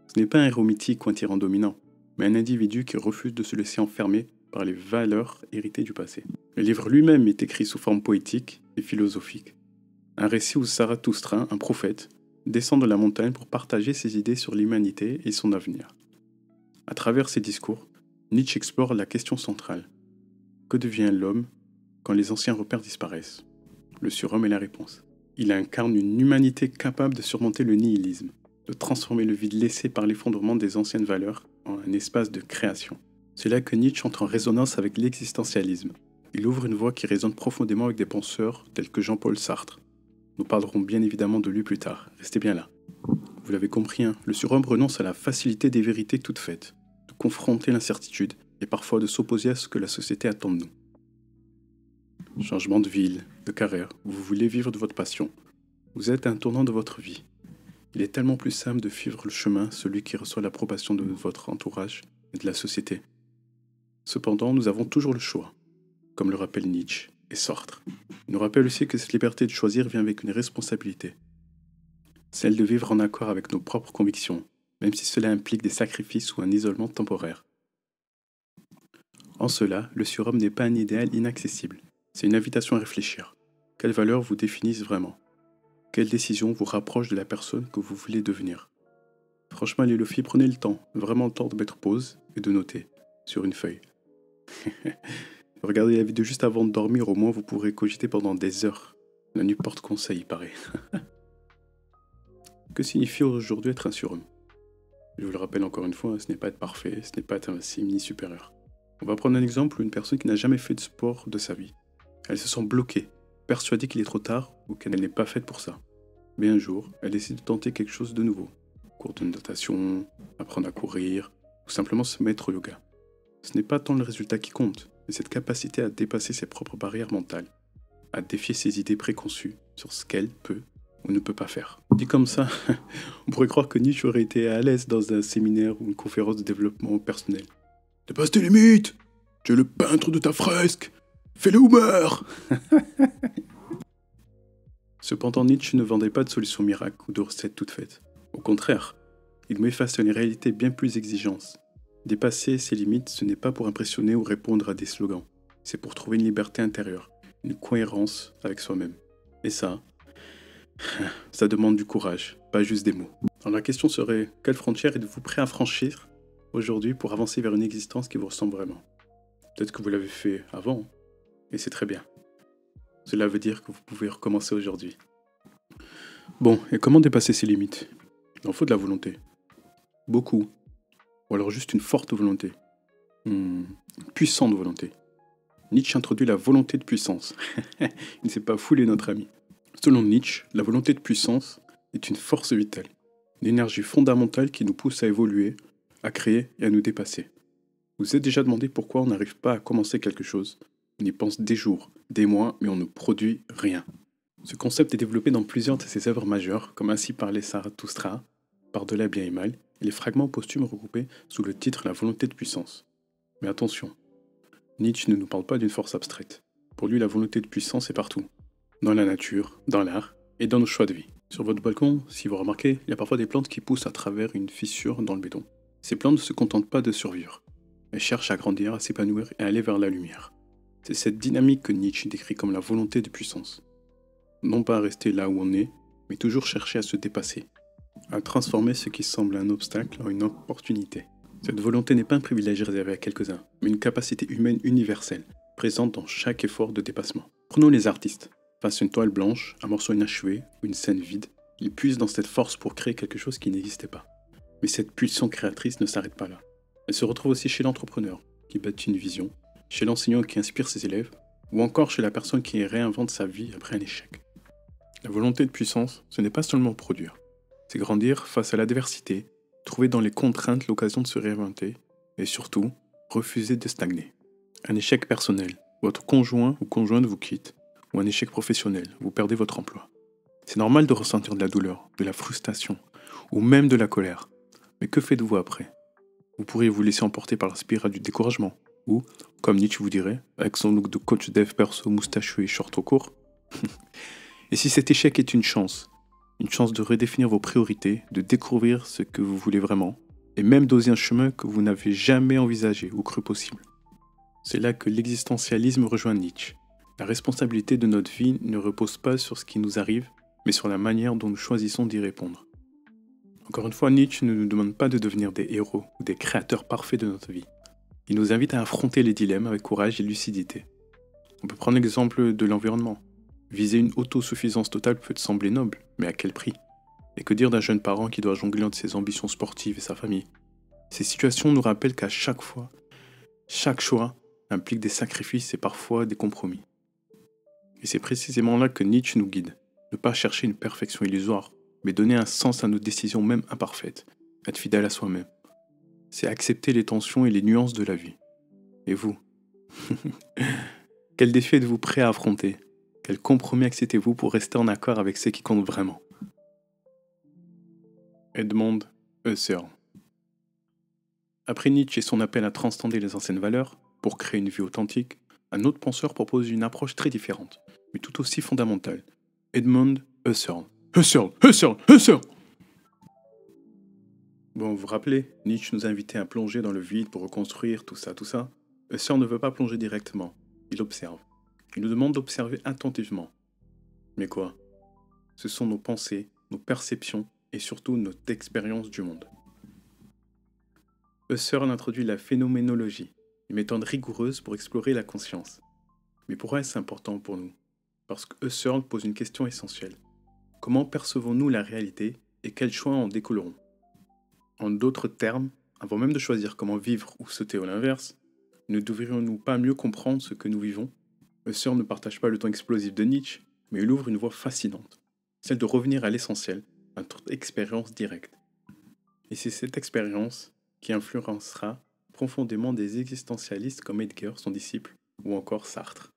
Ce n'est pas un héros mythique ou un tyran dominant, mais un individu qui refuse de se laisser enfermer par les valeurs héritées du passé. Le livre lui-même est écrit sous forme poétique et philosophique. Un récit où Zarathustra, un prophète, descend de la montagne pour partager ses idées sur l'humanité et son avenir. À travers ses discours, Nietzsche explore la question centrale. Que devient l'homme quand les anciens repères disparaissent? Le surhomme est la réponse. Il incarne une humanité capable de surmonter le nihilisme, de transformer le vide laissé par l'effondrement des anciennes valeurs en un espace de création. C'est là que Nietzsche entre en résonance avec l'existentialisme. Il ouvre une voie qui résonne profondément avec des penseurs tels que Jean-Paul Sartre. Nous parlerons bien évidemment de lui plus tard, restez bien là. Vous l'avez compris, hein, le surhomme renonce à la facilité des vérités toutes faites, de confronter l'incertitude et parfois de s'opposer à ce que la société attend de nous. Changement de ville, de carrière, vous voulez vivre de votre passion. Vous êtes à un tournant de votre vie. Il est tellement plus simple de suivre le chemin, celui qui reçoit l'approbation de votre entourage et de la société. Cependant, nous avons toujours le choix, comme le rappellent Nietzsche et Sartre. Il nous rappelle aussi que cette liberté de choisir vient avec une responsabilité, celle de vivre en accord avec nos propres convictions, même si cela implique des sacrifices ou un isolement temporaire. En cela, le surhomme n'est pas un idéal inaccessible, c'est une invitation à réfléchir. Quelles valeurs vous définissent vraiment? Quelles décisions vous rapprochent de la personne que vous voulez devenir? Franchement, les filles, prenez le temps, vraiment le temps de mettre pause et de noter sur une feuille. Regardez la vidéo juste avant de dormir, au moins vous pourrez cogiter pendant des heures. La nuit porte conseil, il paraît. Que signifie aujourd'hui être un surhomme? Je vous le rappelle encore une fois, ce n'est pas être parfait, ce n'est pas être un simili supérieur. On va prendre un exemple où une personne qui n'a jamais fait de sport de sa vie. Elle se sent bloquée, persuadée qu'il est trop tard ou qu'elle n'est pas faite pour ça. Mais un jour, elle décide de tenter quelque chose de nouveau. Cours de natation, apprendre à courir, ou simplement se mettre au yoga. Ce n'est pas tant le résultat qui compte, mais cette capacité à dépasser ses propres barrières mentales, à défier ses idées préconçues sur ce qu'elle peut ou ne peut pas faire. Dit comme ça, on pourrait croire que Nietzsche aurait été à l'aise dans un séminaire ou une conférence de développement personnel. Dépasse tes limites! Tu es le peintre de ta fresque! Fais-le ou meurs! Cependant, Nietzsche ne vendait pas de solutions miracles ou de recettes toutes faites. Au contraire, il met face à une réalité bien plus exigeante. Dépasser ses limites, ce n'est pas pour impressionner ou répondre à des slogans. C'est pour trouver une liberté intérieure, une cohérence avec soi-même. Et ça demande du courage, pas juste des mots. Alors la question serait, quelle frontière êtes-vous prêt à franchir aujourd'hui pour avancer vers une existence qui vous ressemble vraiment? Peut-être que vous l'avez fait avant, et c'est très bien. Cela veut dire que vous pouvez recommencer aujourd'hui. Bon, et comment dépasser ses limites? Il en faut de la volonté. Beaucoup. Ou alors juste une forte volonté. Une puissante volonté. Nietzsche introduit la volonté de puissance. Il ne s'est pas foulé notre ami. Selon Nietzsche, la volonté de puissance est une force vitale, une énergie fondamentale qui nous pousse à évoluer, à créer et à nous dépasser. Vous vous êtes déjà demandé pourquoi on n'arrive pas à commencer quelque chose? On y pense des jours, des mois, mais on ne produit rien. Ce concept est développé dans plusieurs de ses œuvres majeures, comme Ainsi parlait Zarathustra, Par-delà bien et mal, et les fragments posthumes regroupés sous le titre La volonté de puissance. Mais attention, Nietzsche ne nous parle pas d'une force abstraite. Pour lui, la volonté de puissance est partout. Dans la nature, dans l'art et dans nos choix de vie. Sur votre balcon, si vous remarquez, il y a parfois des plantes qui poussent à travers une fissure dans le béton. Ces plantes ne se contentent pas de survivre. Elles cherchent à grandir, à s'épanouir et à aller vers la lumière. C'est cette dynamique que Nietzsche décrit comme la volonté de puissance. Non pas à rester là où on est, mais toujours chercher à se dépasser, à transformer ce qui semble un obstacle en une opportunité. Cette volonté n'est pas un privilège réservé à quelques-uns, mais une capacité humaine universelle, présente dans chaque effort de dépassement. Prenons les artistes. Face à une toile blanche, un morceau inachevé ou une scène vide, ils puisent dans cette force pour créer quelque chose qui n'existait pas. Mais cette pulsion créatrice ne s'arrête pas là. Elle se retrouve aussi chez l'entrepreneur, qui bâtit une vision, chez l'enseignant qui inspire ses élèves, ou encore chez la personne qui réinvente sa vie après un échec. La volonté de puissance, ce n'est pas seulement produire, c'est grandir face à l'adversité, trouver dans les contraintes l'occasion de se réinventer, et surtout, refuser de stagner. Un échec personnel, votre conjoint ou conjointe vous quitte, ou un échec professionnel, vous perdez votre emploi. C'est normal de ressentir de la douleur, de la frustration, ou même de la colère. Mais que faites-vous après? Vous pourriez vous laisser emporter par la spirale du découragement, ou, comme Nietzsche vous dirait, avec son look de coach dev perso moustachu et short au court. Et si cet échec est une chance de redéfinir vos priorités, de découvrir ce que vous voulez vraiment, et même d'oser un chemin que vous n'avez jamais envisagé ou cru possible. C'est là que l'existentialisme rejoint Nietzsche. La responsabilité de notre vie ne repose pas sur ce qui nous arrive, mais sur la manière dont nous choisissons d'y répondre. Encore une fois, Nietzsche ne nous demande pas de devenir des héros ou des créateurs parfaits de notre vie. Il nous invite à affronter les dilemmes avec courage et lucidité. On peut prendre l'exemple de l'environnement. Viser une autosuffisance totale peut sembler noble, mais à quel prix? Et que dire d'un jeune parent qui doit jongler entre ses ambitions sportives et sa famille? Ces situations nous rappellent qu'à chaque fois, chaque choix implique des sacrifices et parfois des compromis. Et c'est précisément là que Nietzsche nous guide. Ne pas chercher une perfection illusoire, mais donner un sens à nos décisions même imparfaites. Être fidèle à soi-même. C'est accepter les tensions et les nuances de la vie. Et vous? Quel défi êtes-vous prêt à affronter? Quel compromis acceptez-vous pour rester en accord avec ce qui compte vraiment? Edmond Husserl. Après Nietzsche et son appel à transcender les anciennes valeurs, pour créer une vie authentique, un autre penseur propose une approche très différente, mais tout aussi fondamentale. Edmond Husserl. Husserl. Bon, vous vous rappelez, Nietzsche nous a invités à plonger dans le vide pour reconstruire tout ça. Husserl ne veut pas plonger directement, il observe. Il nous demande d'observer attentivement. Mais quoi? Ce sont nos pensées, nos perceptions et surtout notre expérience du monde. Husserl introduit la phénoménologie, une méthode rigoureuse pour explorer la conscience. Mais pourquoi est-ce important pour nous? Parce que Husserl pose une question essentielle. Comment percevons-nous la réalité et quels choix en découleront? En d'autres termes, avant même de choisir comment vivre ou sauter à l'inverse, ne devrions-nous pas mieux comprendre ce que nous vivons? Husserl ne partage pas le ton explosif de Nietzsche, mais il ouvre une voie fascinante, celle de revenir à l'essentiel, à notre expérience directe. Et c'est cette expérience qui influencera profondément des existentialistes comme Heidegger, son disciple, ou encore Sartre.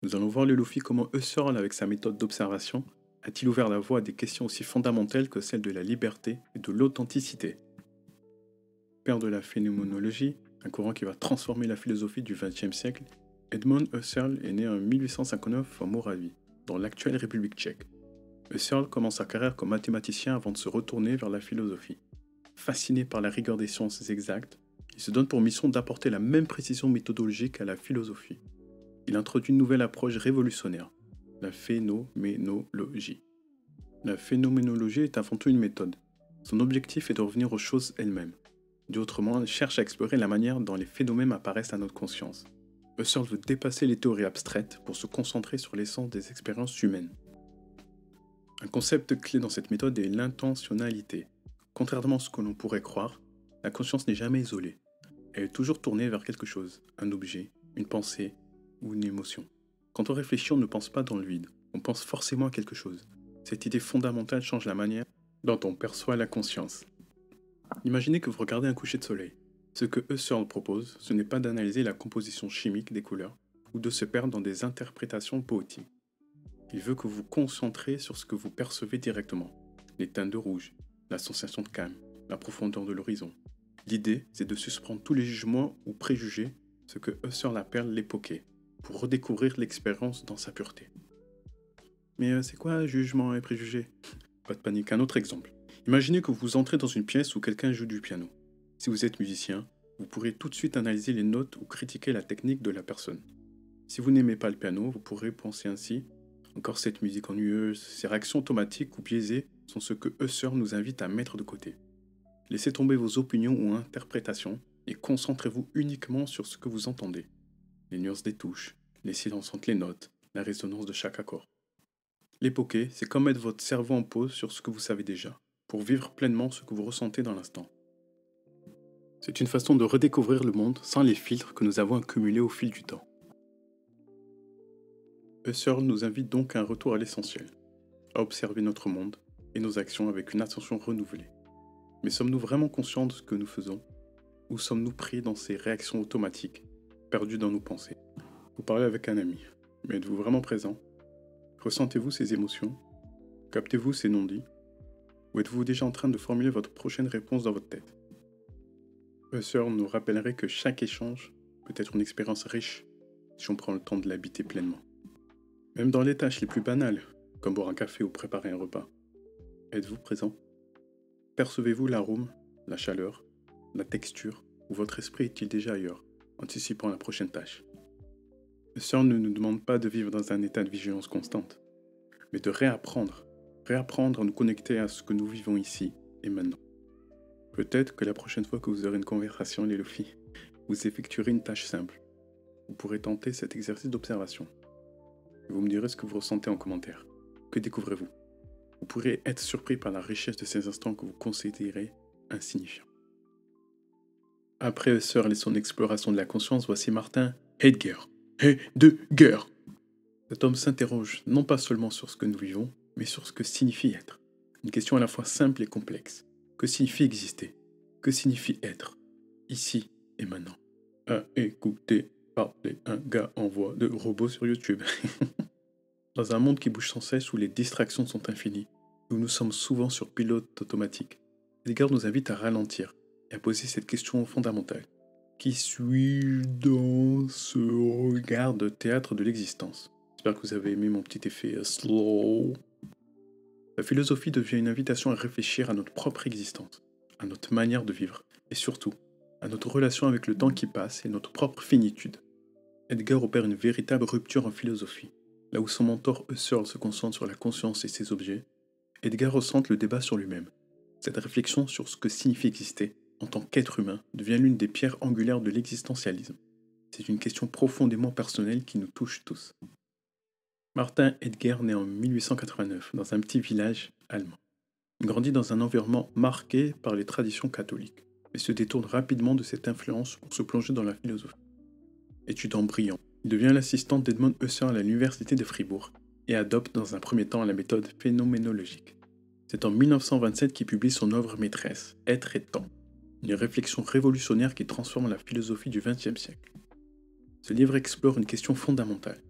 Nous allons voir le Luffy comment Husserl, avec sa méthode d'observation, a-t-il ouvert la voie à des questions aussi fondamentales que celles de la liberté et de l'authenticité. Père de la phénoménologie, un courant qui va transformer la philosophie du XXe siècle, Edmund Husserl est né en 1859 en Moravie, dans l'actuelle République tchèque. Husserl commence sa carrière comme mathématicien avant de se retourner vers la philosophie. Fasciné par la rigueur des sciences exactes, il se donne pour mission d'apporter la même précision méthodologique à la philosophie. Il introduit une nouvelle approche révolutionnaire, la phénoménologie. La phénoménologie est avant tout une méthode. Son objectif est de revenir aux choses elles-mêmes. Dit autrement, elle cherche à explorer la manière dont les phénomènes apparaissent à notre conscience. Husserl veut dépasser les théories abstraites pour se concentrer sur l'essence des expériences humaines. Un concept clé dans cette méthode est l'intentionnalité. Contrairement à ce que l'on pourrait croire, la conscience n'est jamais isolée. Elle est toujours tournée vers quelque chose, un objet, une pensée ou une émotion. Quand on réfléchit, on ne pense pas dans le vide, on pense forcément à quelque chose. Cette idée fondamentale change la manière dont on perçoit la conscience. Imaginez que vous regardez un coucher de soleil. Ce que Husserl propose, ce n'est pas d'analyser la composition chimique des couleurs ou de se perdre dans des interprétations poétiques. Il veut que vous vous concentrez sur ce que vous percevez directement, les teintes de rouge, la sensation de calme, la profondeur de l'horizon. L'idée, c'est de suspendre tous les jugements ou préjugés, ce que Husserl appelle l'époquée, pour redécouvrir l'expérience dans sa pureté. Mais c'est quoi jugement et préjugés? Pas de panique, un autre exemple. Imaginez que vous entrez dans une pièce où quelqu'un joue du piano. Si vous êtes musicien, vous pourrez tout de suite analyser les notes ou critiquer la technique de la personne. Si vous n'aimez pas le piano, vous pourrez penser ainsi: encore cette musique ennuyeuse, ces réactions automatiques ou biaisées sont ce que Husserl nous invite à mettre de côté. Laissez tomber vos opinions ou interprétations et concentrez-vous uniquement sur ce que vous entendez. Les nuances des touches, les silences entre les notes, la résonance de chaque accord. L'époquée, c'est comme mettre votre cerveau en pause sur ce que vous savez déjà, pour vivre pleinement ce que vous ressentez dans l'instant. C'est une façon de redécouvrir le monde sans les filtres que nous avons accumulés au fil du temps. Husserl nous invite donc à un retour à l'essentiel, à observer notre monde et nos actions avec une attention renouvelée. Mais sommes-nous vraiment conscients de ce que nous faisons? Ou sommes-nous pris dans ces réactions automatiques, perdus dans nos pensées? Vous parlez avec un ami, mais êtes-vous vraiment présent? Ressentez-vous ces émotions? Captez-vous ces non-dits? Ou êtes-vous déjà en train de formuler votre prochaine réponse dans votre tête? Husserl nous rappellerait que chaque échange peut être une expérience riche si on prend le temps de l'habiter pleinement. Même dans les tâches les plus banales, comme boire un café ou préparer un repas, êtes-vous présent? Percevez-vous l'arôme, la chaleur, la texture, ou votre esprit est-il déjà ailleurs, anticipant la prochaine tâche? Husserl ne nous demande pas de vivre dans un état de vigilance constante, mais de réapprendre à nous connecter à ce que nous vivons ici et maintenant. Peut-être que la prochaine fois que vous aurez une conversation, les Luffy, vous effectuerez une tâche simple. Vous pourrez tenter cet exercice d'observation. Vous me direz ce que vous ressentez en commentaire. Que découvrez-vous? Vous pourrez être surpris par la richesse de ces instants que vous considérez insignifiants. Après Husserl et son exploration de la conscience, voici Martin Heidegger. Heidegger! Cet homme s'interroge non pas seulement sur ce que nous vivons, mais sur ce que signifie être. Une question à la fois simple et complexe. Que signifie exister? Que signifie être? Ici et maintenant. À écouter parler un gars en voix de robot sur YouTube. Dans un monde qui bouge sans cesse, où les distractions sont infinies, où nous sommes souvent sur pilote automatique, Heidegger nous invite à ralentir et à poser cette question fondamentale. Qui suis-je dans ce regard de théâtre de l'existence? J'espère que vous avez aimé mon petit effet slow. La philosophie devient une invitation à réfléchir à notre propre existence, à notre manière de vivre, et surtout, à notre relation avec le temps qui passe et notre propre finitude. Heidegger opère une véritable rupture en philosophie. Là où son mentor Husserl se concentre sur la conscience et ses objets, Heidegger recentre le débat sur lui-même. Cette réflexion sur ce que signifie exister en tant qu'être humain devient l'une des pierres angulaires de l'existentialisme. C'est une question profondément personnelle qui nous touche tous. Martin Heidegger naît en 1889 dans un petit village allemand. Il grandit dans un environnement marqué par les traditions catholiques, mais se détourne rapidement de cette influence pour se plonger dans la philosophie. Étudiant brillant, il devient l'assistant d'Edmond Husserl à l'université de Fribourg et adopte dans un premier temps la méthode phénoménologique. C'est en 1927 qu'il publie son œuvre maîtresse, Être et temps, une réflexion révolutionnaire qui transforme la philosophie du XXe siècle. Ce livre explore une question fondamentale.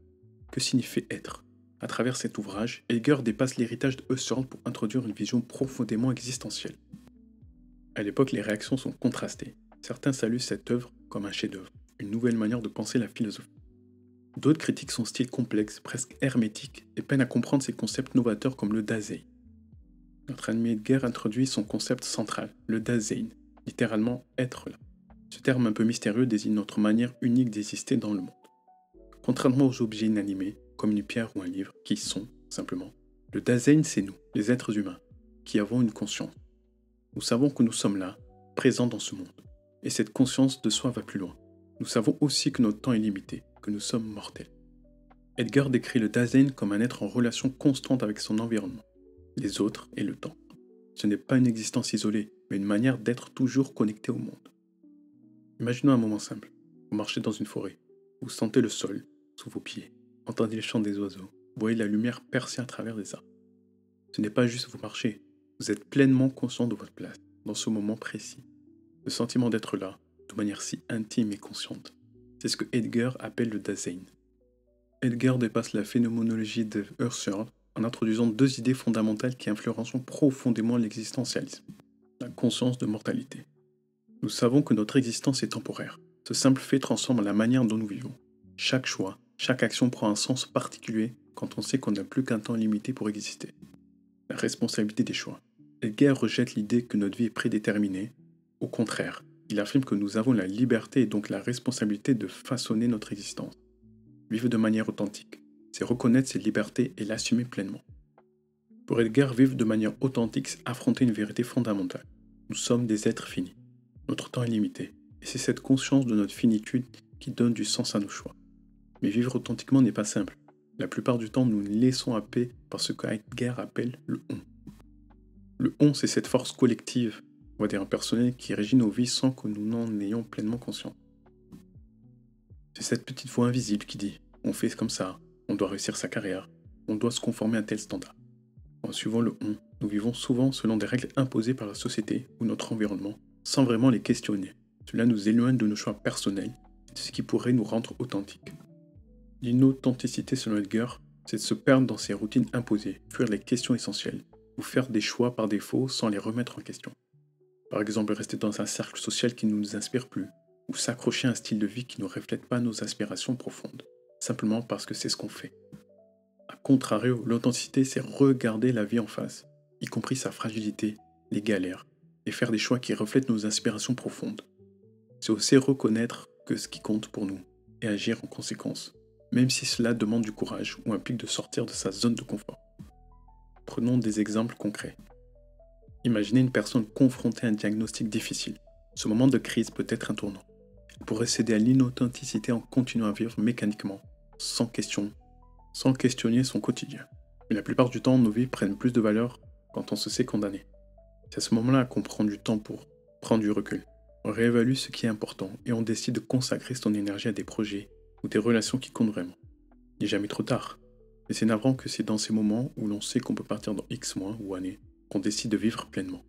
Que signifie être ? À travers cet ouvrage, Heidegger dépasse l'héritage de Husserl pour introduire une vision profondément existentielle. À l'époque, les réactions sont contrastées. Certains saluent cette œuvre comme un chef-d'œuvre, une nouvelle manière de penser la philosophie. D'autres critiquent son style complexe, presque hermétique, et peinent à comprendre ses concepts novateurs comme le Dasein. Notre ami Heidegger introduit son concept central, le Dasein, littéralement être là. Ce terme un peu mystérieux désigne notre manière unique d'exister dans le monde. Contrairement aux objets inanimés, comme une pierre ou un livre, qui sont, simplement, le Dasein c'est nous, les êtres humains, qui avons une conscience. Nous savons que nous sommes là, présents dans ce monde. Et cette conscience de soi va plus loin. Nous savons aussi que notre temps est limité, que nous sommes mortels. Heidegger décrit le Dasein comme un être en relation constante avec son environnement, les autres et le temps. Ce n'est pas une existence isolée, mais une manière d'être toujours connecté au monde. Imaginons un moment simple. Vous marchez dans une forêt. Vous sentez le sol sous vos pieds, entendez les chants des oiseaux, voyez la lumière percer à travers les arbres. Ce n'est pas juste vous marcher, vous êtes pleinement conscient de votre place, dans ce moment précis. Le sentiment d'être là, de manière si intime et consciente. C'est ce que Heidegger appelle le Dasein. Heidegger dépasse la phénoménologie de Husserl en introduisant deux idées fondamentales qui influenceront profondément l'existentialisme. La conscience de mortalité. Nous savons que notre existence est temporaire. Ce simple fait transforme la manière dont nous vivons. Chaque choix, chaque action prend un sens particulier quand on sait qu'on n'a plus qu'un temps limité pour exister. La responsabilité des choix. Heidegger rejette l'idée que notre vie est prédéterminée. Au contraire, il affirme que nous avons la liberté et donc la responsabilité de façonner notre existence. Vivre de manière authentique, c'est reconnaître cette liberté et l'assumer pleinement. Pour Heidegger, vivre de manière authentique, c'est affronter une vérité fondamentale. Nous sommes des êtres finis. Notre temps est limité, et c'est cette conscience de notre finitude qui donne du sens à nos choix. Mais vivre authentiquement n'est pas simple. La plupart du temps, nous nous laissons happer par ce que Heidegger appelle le on. Le on, c'est cette force collective, on va dire impersonnelle, qui régit nos vies sans que nous n'en ayons pleinement conscience. C'est cette petite voix invisible qui dit « on fait comme ça, on doit réussir sa carrière, on doit se conformer à un tel standard ». En suivant le on, nous vivons souvent selon des règles imposées par la société ou notre environnement, sans vraiment les questionner. Cela nous éloigne de nos choix personnels et de ce qui pourrait nous rendre authentiques. L'inauthenticité selon Heidegger, c'est de se perdre dans ces routines imposées, fuir les questions essentielles, ou faire des choix par défaut sans les remettre en question. Par exemple, rester dans un cercle social qui ne nous inspire plus, ou s'accrocher à un style de vie qui ne reflète pas nos aspirations profondes, simplement parce que c'est ce qu'on fait. A contrario, l'authenticité, c'est regarder la vie en face, y compris sa fragilité, les galères, et faire des choix qui reflètent nos aspirations profondes. C'est aussi reconnaître que ce qui compte pour nous, et agir en conséquence, même si cela demande du courage ou implique de sortir de sa zone de confort. Prenons des exemples concrets. Imaginez une personne confrontée à un diagnostic difficile. Ce moment de crise peut être un tournant. Elle pourrait céder à l'inauthenticité en continuant à vivre mécaniquement, sans questionner son quotidien. Mais la plupart du temps, nos vies prennent plus de valeur quand on se sait condamné. C'est à ce moment-là qu'on prend du temps pour prendre du recul. On réévalue ce qui est important et on décide de consacrer son énergie à des projets ou des relations qui comptent vraiment. Il n'est jamais trop tard. Mais c'est navrant que c'est dans ces moments où l'on sait qu'on peut partir dans X mois ou années qu'on décide de vivre pleinement.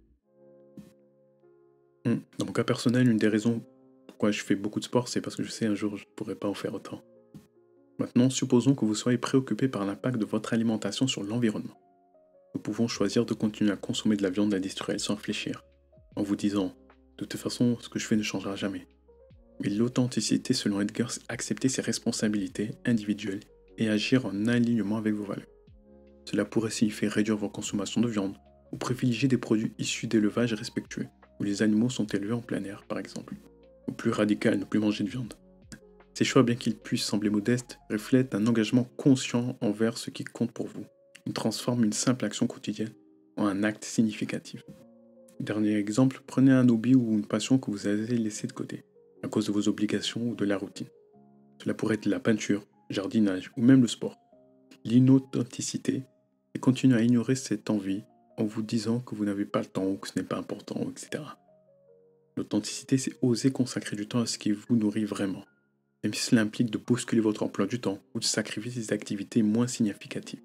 Dans mon cas personnel, une des raisons pourquoi je fais beaucoup de sport, c'est parce que je sais un jour je ne pourrai pas en faire autant. Maintenant, supposons que vous soyez préoccupé par l'impact de votre alimentation sur l'environnement. Nous pouvons choisir de continuer à consommer de la viande industrielle sans réfléchir, en vous disant « de toute façon, ce que je fais ne changera jamais ». Mais l'authenticité, selon Heidegger, c'est accepter ses responsabilités individuelles et agir en alignement avec vos valeurs. Cela pourrait signifier réduire vos consommations de viande ou privilégier des produits issus d'élevage respectueux, où les animaux sont élevés en plein air, par exemple. Ou plus radical, ne plus manger de viande. Ces choix, bien qu'ils puissent sembler modestes, reflètent un engagement conscient envers ce qui compte pour vous. Ils transforment une simple action quotidienne en un acte significatif. Dernier exemple, prenez un hobby ou une passion que vous avez laissé de côté, à cause de vos obligations ou de la routine. Cela pourrait être la peinture, le jardinage ou même le sport. L'inauthenticité, c'est continuer à ignorer cette envie en vous disant que vous n'avez pas le temps ou que ce n'est pas important, etc. L'authenticité, c'est oser consacrer du temps à ce qui vous nourrit vraiment, même si cela implique de bousculer votre emploi du temps ou de sacrifier des activités moins significatives.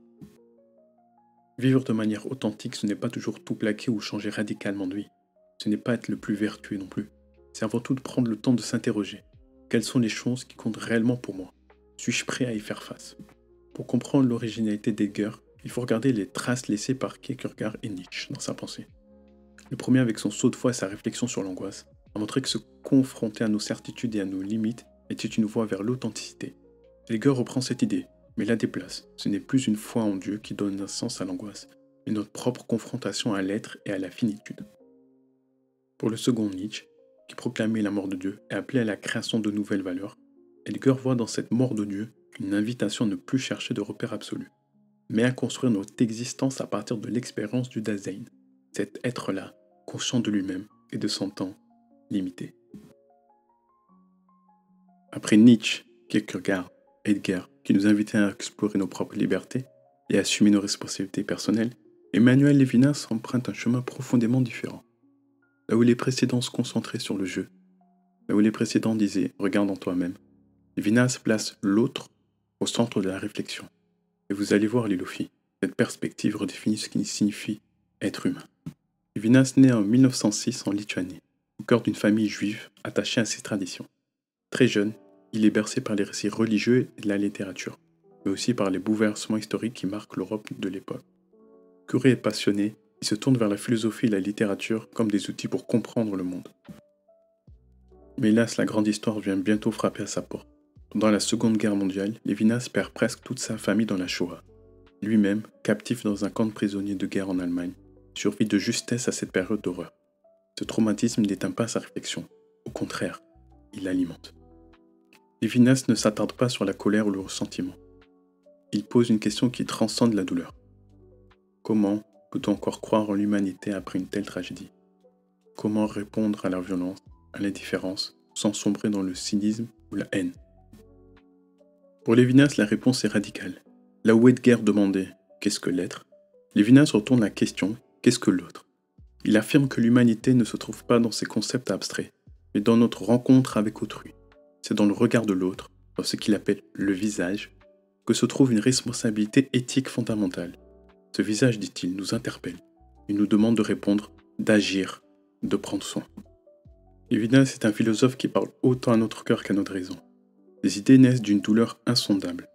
Vivre de manière authentique, ce n'est pas toujours tout plaquer ou changer radicalement de vie. Ce n'est pas être le plus vertueux non plus. C'est avant tout de prendre le temps de s'interroger. Quelles sont les choses qui comptent réellement pour moi? Suis-je prêt à y faire face? Pour comprendre l'originalité d'Edgar, il faut regarder les traces laissées par Kierkegaard et Nietzsche dans sa pensée. Le premier, avec son saut de foi et sa réflexion sur l'angoisse, a montré que se confronter à nos certitudes et à nos limites était une voie vers l'authenticité. Edgar reprend cette idée, mais la déplace. Ce n'est plus une foi en Dieu qui donne un sens à l'angoisse, mais notre propre confrontation à l'être et à la finitude. Pour le second, Nietzsche, qui proclamait la mort de Dieu et appelait à la création de nouvelles valeurs, Edgar voit dans cette mort de Dieu une invitation à ne plus chercher de repères absolus, mais à construire notre existence à partir de l'expérience du Dasein, cet être-là, conscient de lui-même et de son temps limité. Après Nietzsche, Kierkegaard, Edgar, qui nous invitait à explorer nos propres libertés et à assumer nos responsabilités personnelles, Emmanuel Levinas emprunte un chemin profondément différent. Là où les précédents se concentraient sur le jeu, là où les précédents disaient « regarde en toi-même », Levinas place l'autre au centre de la réflexion. Et vous allez voir, les Lofi, cette perspective redéfinit ce qui signifie être humain. Levinas naît en 1906 en Lituanie, au cœur d'une famille juive attachée à ses traditions. Très jeune, il est bercé par les récits religieux et de la littérature, mais aussi par les bouleversements historiques qui marquent l'Europe de l'époque. Curieux et passionné, il se tourne vers la philosophie et la littérature comme des outils pour comprendre le monde. Mais hélas, la grande histoire vient bientôt frapper à sa porte. Pendant la Seconde Guerre mondiale, Levinas perd presque toute sa famille dans la Shoah. Lui-même, captif dans un camp de prisonniers de guerre en Allemagne, survit de justesse à cette période d'horreur. Ce traumatisme n'éteint pas sa réflexion. Au contraire, il l'alimente. Levinas ne s'attarde pas sur la colère ou le ressentiment. Il pose une question qui transcende la douleur. Comment peut-on encore croire en l'humanité après une telle tragédie? Comment répondre à la violence, à l'indifférence, sans sombrer dans le cynisme ou la haine? Pour Levinas, la réponse est radicale. Là où Edgar demandait « qu'est-ce que l'être ?», Levinas retourne la question « qu'est-ce que l'autre ?» Il affirme que l'humanité ne se trouve pas dans ses concepts abstraits, mais dans notre rencontre avec autrui. C'est dans le regard de l'autre, dans ce qu'il appelle le visage, que se trouve une responsabilité éthique fondamentale. Ce visage, dit-il, nous interpelle. Il nous demande de répondre, d'agir, de prendre soin. Levinas est un philosophe qui parle autant à notre cœur qu'à notre raison. Les idées naissent d'une douleur insondable,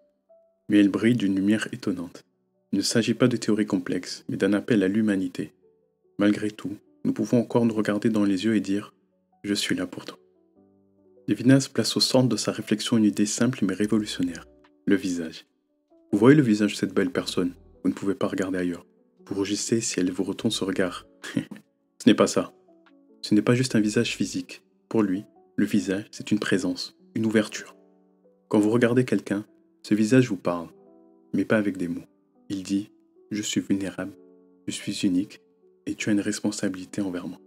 mais elles brillent d'une lumière étonnante. Il ne s'agit pas de théories complexes, mais d'un appel à l'humanité. Malgré tout, nous pouvons encore nous regarder dans les yeux et dire « Je suis là pour toi ». Levinas place au centre de sa réflexion une idée simple mais révolutionnaire, le visage. Vous voyez le visage de cette belle personne, vous ne pouvez pas regarder ailleurs. Vous rougissez si elle vous retourne ce regard. Ce n'est pas ça. Ce n'est pas juste un visage physique. Pour lui, le visage, c'est une présence, une ouverture. Quand vous regardez quelqu'un, ce visage vous parle, mais pas avec des mots. Il dit « Je suis vulnérable, je suis unique, et tu as une responsabilité envers moi. »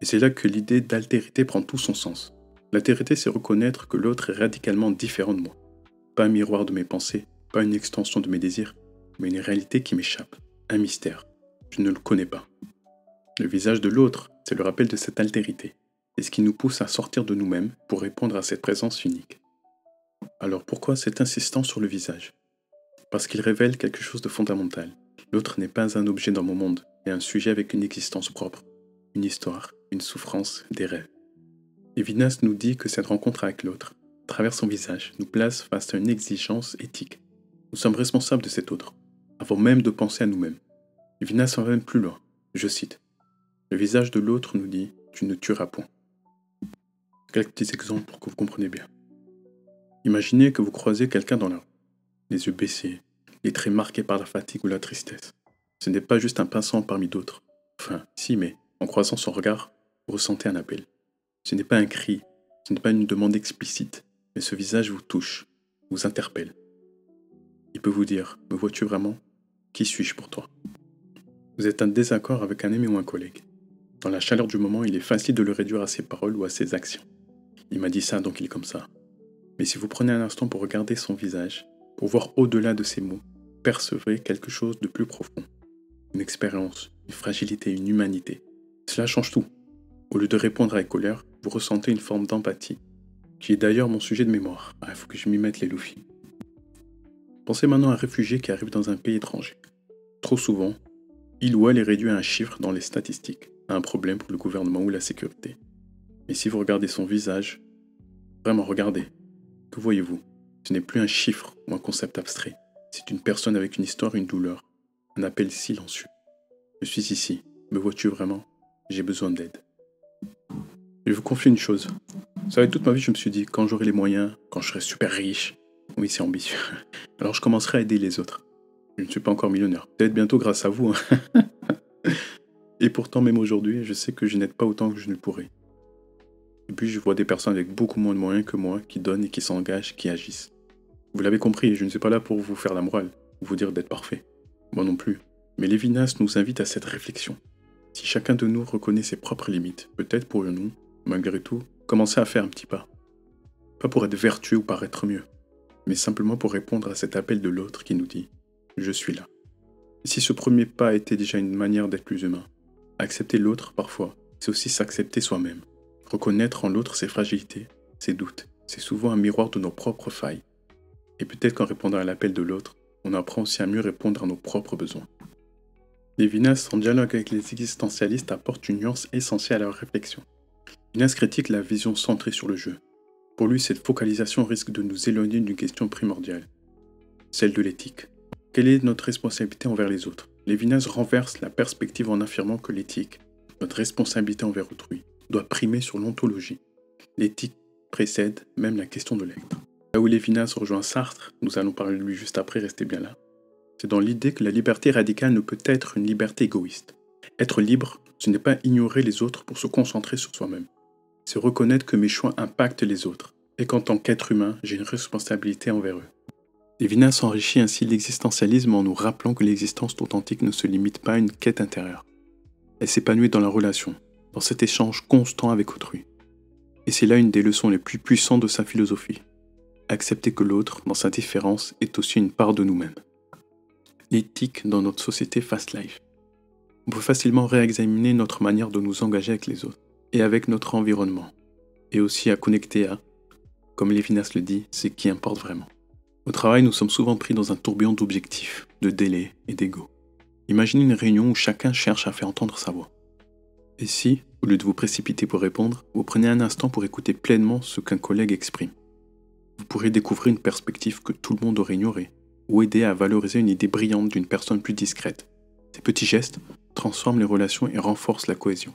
Et c'est là que l'idée d'altérité prend tout son sens. L'altérité, c'est reconnaître que l'autre est radicalement différent de moi. Pas un miroir de mes pensées, pas une extension de mes désirs, mais une réalité qui m'échappe, un mystère. Je ne le connais pas. Le visage de l'autre, c'est le rappel de cette altérité, et ce qui nous pousse à sortir de nous-mêmes pour répondre à cette présence unique. Alors pourquoi cette insistance sur le visage? Parce qu'il révèle quelque chose de fondamental. L'autre n'est pas un objet dans mon monde, mais un sujet avec une existence propre, une histoire, une souffrance, des rêves. Levinas nous dit que cette rencontre avec l'autre, à travers son visage, nous place face à une exigence éthique. Nous sommes responsables de cet autre, avant même de penser à nous-mêmes. Levinas va même plus loin. Je cite. Le visage de l'autre nous dit « Tu ne tueras point ». Quelques petits exemples pour que vous compreniez bien. Imaginez que vous croisez quelqu'un dans la rue, les yeux baissés, les traits marqués par la fatigue ou la tristesse. Ce n'est pas juste un passant parmi d'autres. Enfin, si, mais en croisant son regard, vous ressentez un appel. Ce n'est pas un cri, ce n'est pas une demande explicite, mais ce visage vous touche, vous interpelle. Il peut vous dire « Me vois-tu vraiment? Qui suis-je pour toi ?» Vous êtes en désaccord avec un ami ou un collègue. Dans la chaleur du moment, il est facile de le réduire à ses paroles ou à ses actions. Il m'a dit ça, donc il est comme ça. Mais si vous prenez un instant pour regarder son visage, pour voir au-delà de ses mots, percevrez quelque chose de plus profond. une expérience, une fragilité, une humanité. Cela change tout. Au lieu de répondre avec colère, vous ressentez une forme d'empathie, qui est d'ailleurs mon sujet de mémoire. Ah, il faut que je m'y mette les Luffy. Pensez maintenant à un réfugié qui arrive dans un pays étranger. Trop souvent, il ou elle est réduit à un chiffre dans les statistiques, à un problème pour le gouvernement ou la sécurité. Mais si vous regardez son visage, vraiment regardez, que voyez-vous? Ce n'est plus un chiffre ou un concept abstrait. C'est une personne avec une histoire, une douleur, un appel silencieux. Je suis ici. Me vois-tu vraiment? J'ai besoin d'aide. Je vous confie une chose. Ça va être toute ma vie, je me suis dit, quand j'aurai les moyens, quand je serai super riche, oui, c'est ambitieux, alors je commencerai à aider les autres. Je ne suis pas encore millionnaire. Peut-être bientôt grâce à vous. Et pourtant, même aujourd'hui, je sais que je n'aide pas autant que je ne le pourrais. Et puis, je vois des personnes avec beaucoup moins de moyens que moi qui donnent et qui s'engagent, qui agissent. Vous l'avez compris, je ne suis pas là pour vous faire la morale, ou vous dire d'être parfait. Moi non plus. Mais Lévinas nous invite à cette réflexion. Si chacun de nous reconnaît ses propres limites, peut-être pourrions-nous, malgré tout, commencer à faire un petit pas. Pas pour être vertueux ou paraître mieux, mais simplement pour répondre à cet appel de l'autre qui nous dit « Je suis là ». Et si ce premier pas était déjà une manière d'être plus humain, accepter l'autre, parfois, c'est aussi s'accepter soi-même. Reconnaître en l'autre ses fragilités, ses doutes, c'est souvent un miroir de nos propres failles. Et peut-être qu'en répondant à l'appel de l'autre, on apprend aussi à mieux répondre à nos propres besoins. Lévinas, en dialogue avec les existentialistes, apporte une nuance essentielle à leur réflexion. Lévinas critique la vision centrée sur le jeu. Pour lui, cette focalisation risque de nous éloigner d'une question primordiale, celle de l'éthique. Quelle est notre responsabilité envers les autres? Lévinas renverse la perspective en affirmant que l'éthique, notre responsabilité envers autrui, doit primer sur l'ontologie. L'éthique précède même la question de l'être. Là où Lévinas rejoint Sartre, nous allons parler de lui juste après, restez bien là, c'est dans l'idée que la liberté radicale ne peut être une liberté égoïste. Être libre, ce n'est pas ignorer les autres pour se concentrer sur soi-même. C'est reconnaître que mes choix impactent les autres, et qu'en tant qu'être humain, j'ai une responsabilité envers eux. Lévinas enrichit ainsi l'existentialisme en nous rappelant que l'existence authentique ne se limite pas à une quête intérieure. Elle s'épanouit dans la relation, dans cet échange constant avec autrui. Et c'est là une des leçons les plus puissantes de sa philosophie. Accepter que l'autre, dans sa différence, est aussi une part de nous-mêmes. L'éthique dans notre société fast life. On peut facilement réexaminer notre manière de nous engager avec les autres et avec notre environnement, et aussi à connecter à, comme Lévinas le dit, ce qui importe vraiment. Au travail, nous sommes souvent pris dans un tourbillon d'objectifs, de délais et d'ego. Imaginez une réunion où chacun cherche à faire entendre sa voix. Et si, au lieu de vous précipiter pour répondre, vous prenez un instant pour écouter pleinement ce qu'un collègue exprime. Vous pourrez découvrir une perspective que tout le monde aurait ignorée, ou aider à valoriser une idée brillante d'une personne plus discrète. Ces petits gestes transforment les relations et renforcent la cohésion.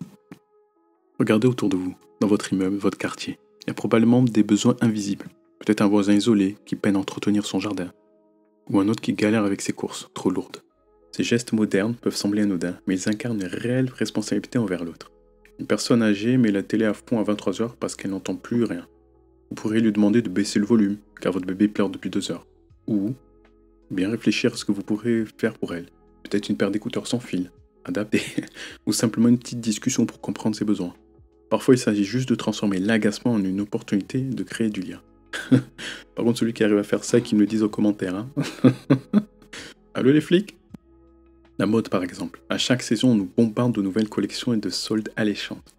Regardez autour de vous, dans votre immeuble, votre quartier. Il y a probablement des besoins invisibles. Peut-être un voisin isolé qui peine à entretenir son jardin, ou un autre qui galère avec ses courses, trop lourdes. Ces gestes modernes peuvent sembler anodins, mais ils incarnent une réelle responsabilité envers l'autre. Une personne âgée met la télé à fond à 23h parce qu'elle n'entend plus rien. Vous pourrez lui demander de baisser le volume, car votre bébé pleure depuis 2 heures. Ou bien réfléchir à ce que vous pourrez faire pour elle. Peut-être une paire d'écouteurs sans fil, adaptés, ou simplement une petite discussion pour comprendre ses besoins. Parfois, il s'agit juste de transformer l'agacement en une opportunité de créer du lien. Par contre, celui qui arrive à faire ça, qu'il me le dise en commentaire. Hein. Allô les flics? La mode par exemple. À chaque saison, on nous bombarde de nouvelles collections et de soldes alléchantes.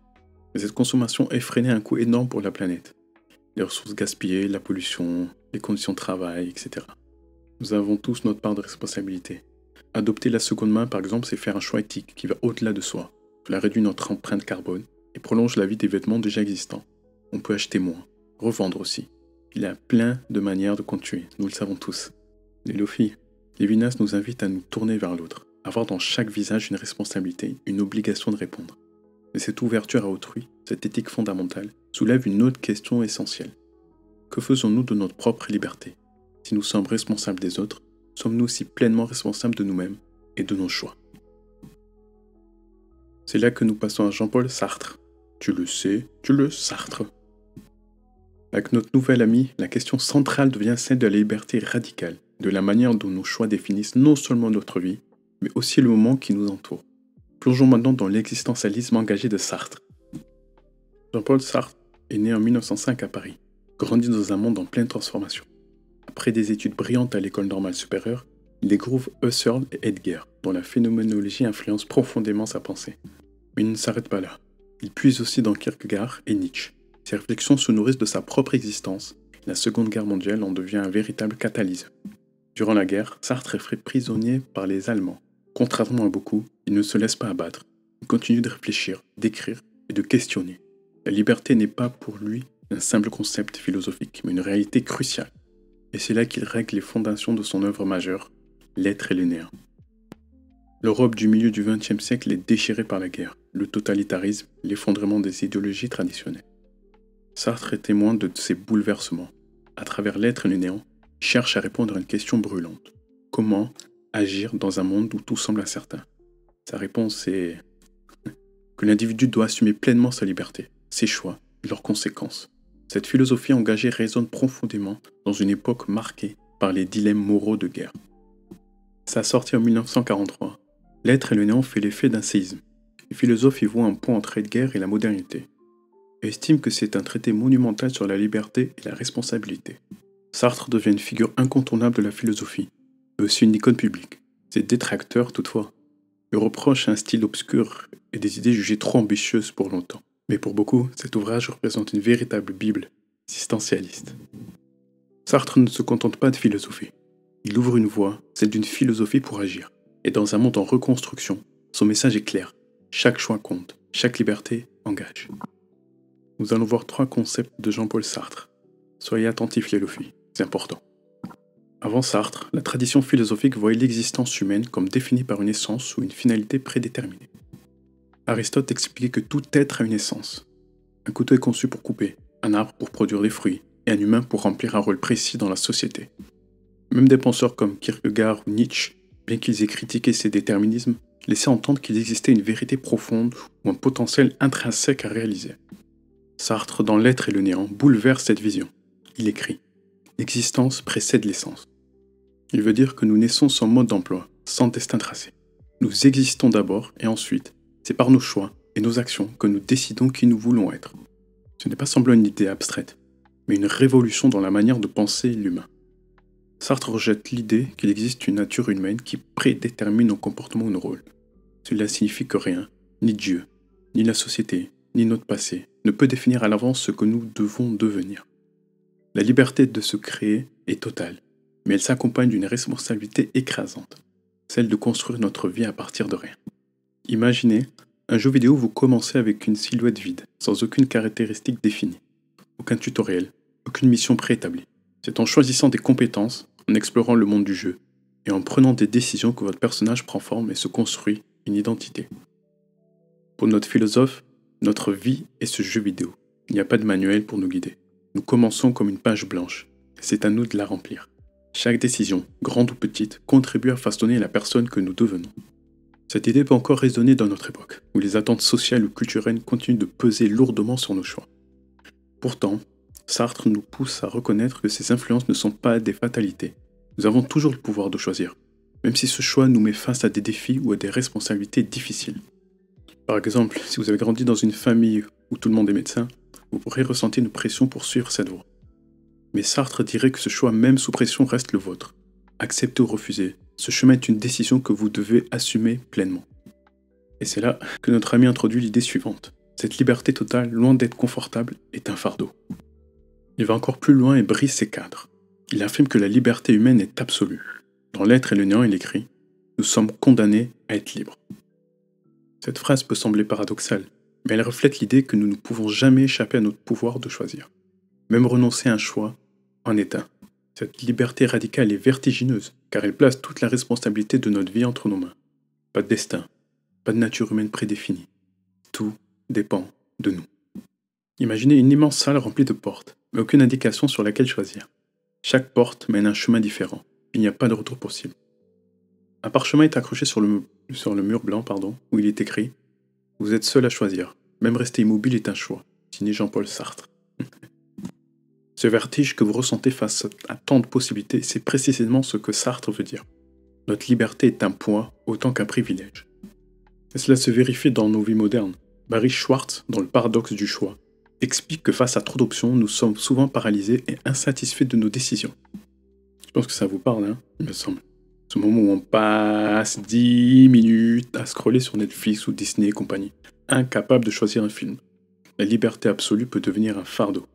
Mais cette consommation effrénée a un coût énorme pour la planète. Les ressources gaspillées, la pollution, les conditions de travail, etc. Nous avons tous notre part de responsabilité. Adopter la seconde main, par exemple, c'est faire un choix éthique qui va au-delà de soi. Cela réduit notre empreinte carbone et prolonge la vie des vêtements déjà existants. On peut acheter moins, revendre aussi. Il y a plein de manières de contribuer, nous le savons tous. Les Luffy, Lévinas nous invite à nous tourner vers l'autre, avoir dans chaque visage une responsabilité, une obligation de répondre. Et cette ouverture à autrui, cette éthique fondamentale, soulève une autre question essentielle. Que faisons-nous de notre propre liberté? Si nous sommes responsables des autres, sommes-nous aussi pleinement responsables de nous-mêmes et de nos choix? C'est là que nous passons à Jean-Paul Sartre. Tu le sais, tu le Sartre. Avec notre nouvel ami, la question centrale devient celle de la liberté radicale, de la manière dont nos choix définissent non seulement notre vie, mais aussi le moment qui nous entoure. Plongeons maintenant dans l'existentialisme engagé de Sartre. Jean-Paul Sartre est né en 1905 à Paris, grandi dans un monde en pleine transformation. Après des études brillantes à l'école normale supérieure, il découvre Husserl et Heidegger, dont la phénoménologie influence profondément sa pensée. Mais il ne s'arrête pas là. Il puise aussi dans Kierkegaard et Nietzsche. Ses réflexions se nourrissent de sa propre existence. La Seconde Guerre mondiale en devient un véritable catalyseur. Durant la guerre, Sartre est fait prisonnier par les Allemands. Contrairement à beaucoup, il ne se laisse pas abattre. Il continue de réfléchir, d'écrire et de questionner. La liberté n'est pas pour lui un simple concept philosophique, mais une réalité cruciale. Et c'est là qu'il règle les fondations de son œuvre majeure, L'être et le néant. L'Europe du milieu du XXe siècle est déchirée par la guerre, le totalitarisme, l'effondrement des idéologies traditionnelles. Sartre est témoin de ces bouleversements. À travers L'être et le néant, il cherche à répondre à une question brûlante. Comment agir dans un monde où tout semble incertain? Sa réponse est que l'individu doit assumer pleinement sa liberté, ses choix et leurs conséquences. Cette philosophie engagée résonne profondément dans une époque marquée par les dilemmes moraux de guerre. Sa sortie en 1943, L'être et le néant fait l'effet d'un séisme. Les philosophes y voient un pont entre Heidegger et la modernité, et estiment que c'est un traité monumental sur la liberté et la responsabilité. Sartre devient une figure incontournable de la philosophie, mais aussi une icône publique. Ses détracteurs, toutefois, lui reprochent un style obscur et des idées jugées trop ambitieuses pour longtemps. Mais pour beaucoup, cet ouvrage représente une véritable Bible existentialiste. Sartre ne se contente pas de philosophie. Il ouvre une voie, celle d'une philosophie pour agir. Et dans un monde en reconstruction, son message est clair. Chaque choix compte, chaque liberté engage. Nous allons voir 3 concepts de Jean-Paul Sartre. Soyez attentifs les filles, c'est important. Avant Sartre, la tradition philosophique voyait l'existence humaine comme définie par une essence ou une finalité prédéterminée. Aristote expliquait que tout être a une essence. Un couteau est conçu pour couper, un arbre pour produire des fruits, et un humain pour remplir un rôle précis dans la société. Même des penseurs comme Kierkegaard ou Nietzsche, bien qu'ils aient critiqué ces déterminismes, laissaient entendre qu'il existait une vérité profonde ou un potentiel intrinsèque à réaliser. Sartre, dans L'être et le néant, bouleverse cette vision. Il écrit « L'existence précède l'essence ». Il veut dire que nous naissons sans mode d'emploi, sans destin tracé. Nous existons d'abord et ensuite, c'est par nos choix et nos actions que nous décidons qui nous voulons être. Ce n'est pas semblant une idée abstraite, mais une révolution dans la manière de penser l'humain. Sartre rejette l'idée qu'il existe une nature humaine qui prédétermine nos comportements ou nos rôles. Cela signifie que rien, ni Dieu, ni la société, ni notre passé, ne peut définir à l'avance ce que nous devons devenir. La liberté de se créer est totale, mais elle s'accompagne d'une responsabilité écrasante, celle de construire notre vie à partir de rien. Imaginez un jeu vidéo où vous commencez avec une silhouette vide, sans aucune caractéristique définie, aucun tutoriel, aucune mission préétablie. C'est en choisissant des compétences, en explorant le monde du jeu, et en prenant des décisions que votre personnage prend forme et se construit une identité. Pour notre philosophe, notre vie est ce jeu vidéo. Il n'y a pas de manuel pour nous guider. Nous commençons comme une page blanche, et c'est à nous de la remplir. Chaque décision, grande ou petite, contribue à façonner la personne que nous devenons. Cette idée peut encore résonner dans notre époque, où les attentes sociales ou culturelles continuent de peser lourdement sur nos choix. Pourtant, Sartre nous pousse à reconnaître que ces influences ne sont pas des fatalités. Nous avons toujours le pouvoir de choisir, même si ce choix nous met face à des défis ou à des responsabilités difficiles. Par exemple, si vous avez grandi dans une famille où tout le monde est médecin, vous pourrez ressentir une pression pour suivre cette voie. Mais Sartre dirait que ce choix même sous pression reste le vôtre. Accepter ou refuser, ce chemin est une décision que vous devez assumer pleinement. Et c'est là que notre ami introduit l'idée suivante. Cette liberté totale, loin d'être confortable, est un fardeau. Il va encore plus loin et brise ses cadres. Il affirme que la liberté humaine est absolue. Dans L'être et le néant, il écrit « Nous sommes condamnés à être libres ». Cette phrase peut sembler paradoxale, mais elle reflète l'idée que nous ne pouvons jamais échapper à notre pouvoir de choisir. Même renoncer à un choix en est un. Cette liberté radicale est vertigineuse, car elle place toute la responsabilité de notre vie entre nos mains. Pas de destin, pas de nature humaine prédéfinie. Tout dépend de nous. Imaginez une immense salle remplie de portes, mais aucune indication sur laquelle choisir. Chaque porte mène un chemin différent. Il n'y a pas de retour possible. Un parchemin est accroché sur le mur blanc, où il est écrit « Vous êtes seul à choisir. Même rester immobile est un choix. » Signé Jean-Paul Sartre. Ce vertige que vous ressentez face à tant de possibilités, c'est précisément ce que Sartre veut dire. Notre liberté est un poids autant qu'un privilège. Et cela se vérifie dans nos vies modernes. Barry Schwartz, dans Le paradoxe du choix, explique que face à trop d'options, nous sommes souvent paralysés et insatisfaits de nos décisions. Je pense que ça vous parle, il me semble. Ce moment où on passe 10 minutes à scroller sur Netflix ou Disney et compagnie, incapable de choisir un film. La liberté absolue peut devenir un fardeau.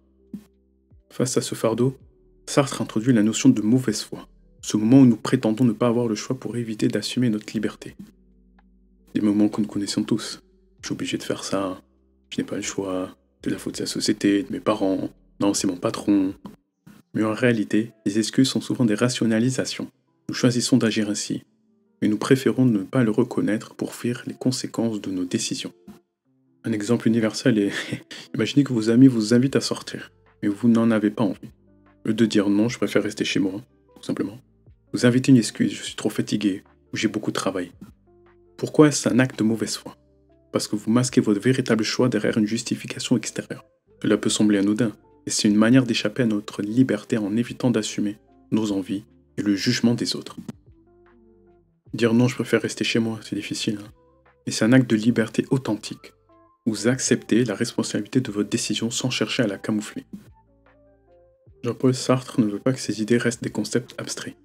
Face à ce fardeau, Sartre introduit la notion de mauvaise foi, ce moment où nous prétendons ne pas avoir le choix pour éviter d'assumer notre liberté. Des moments que nous connaissons tous. Je suis obligé de faire ça, je n'ai pas le choix, c'est la faute de la société, de mes parents, non, c'est mon patron. Mais en réalité, les excuses sont souvent des rationalisations. Nous choisissons d'agir ainsi, mais nous préférons ne pas le reconnaître pour fuir les conséquences de nos décisions. Un exemple universel est imaginez que vos amis vous invitent à sortir, mais vous n'en avez pas envie. Au lieu de dire non, je préfère rester chez moi, tout simplement. Vous invitez une excuse, je suis trop fatigué, ou j'ai beaucoup de travail. Pourquoi est-ce un acte de mauvaise foi? Parce que vous masquez votre véritable choix derrière une justification extérieure. Cela peut sembler anodin, et c'est une manière d'échapper à notre liberté en évitant d'assumer nos envies et le jugement des autres. Dire non, je préfère rester chez moi, c'est difficile, hein. Mais c'est un acte de liberté authentique. Vous acceptez la responsabilité de votre décision sans chercher à la camoufler. Jean-Paul Sartre ne veut pas que ces idées restent des concepts abstraits.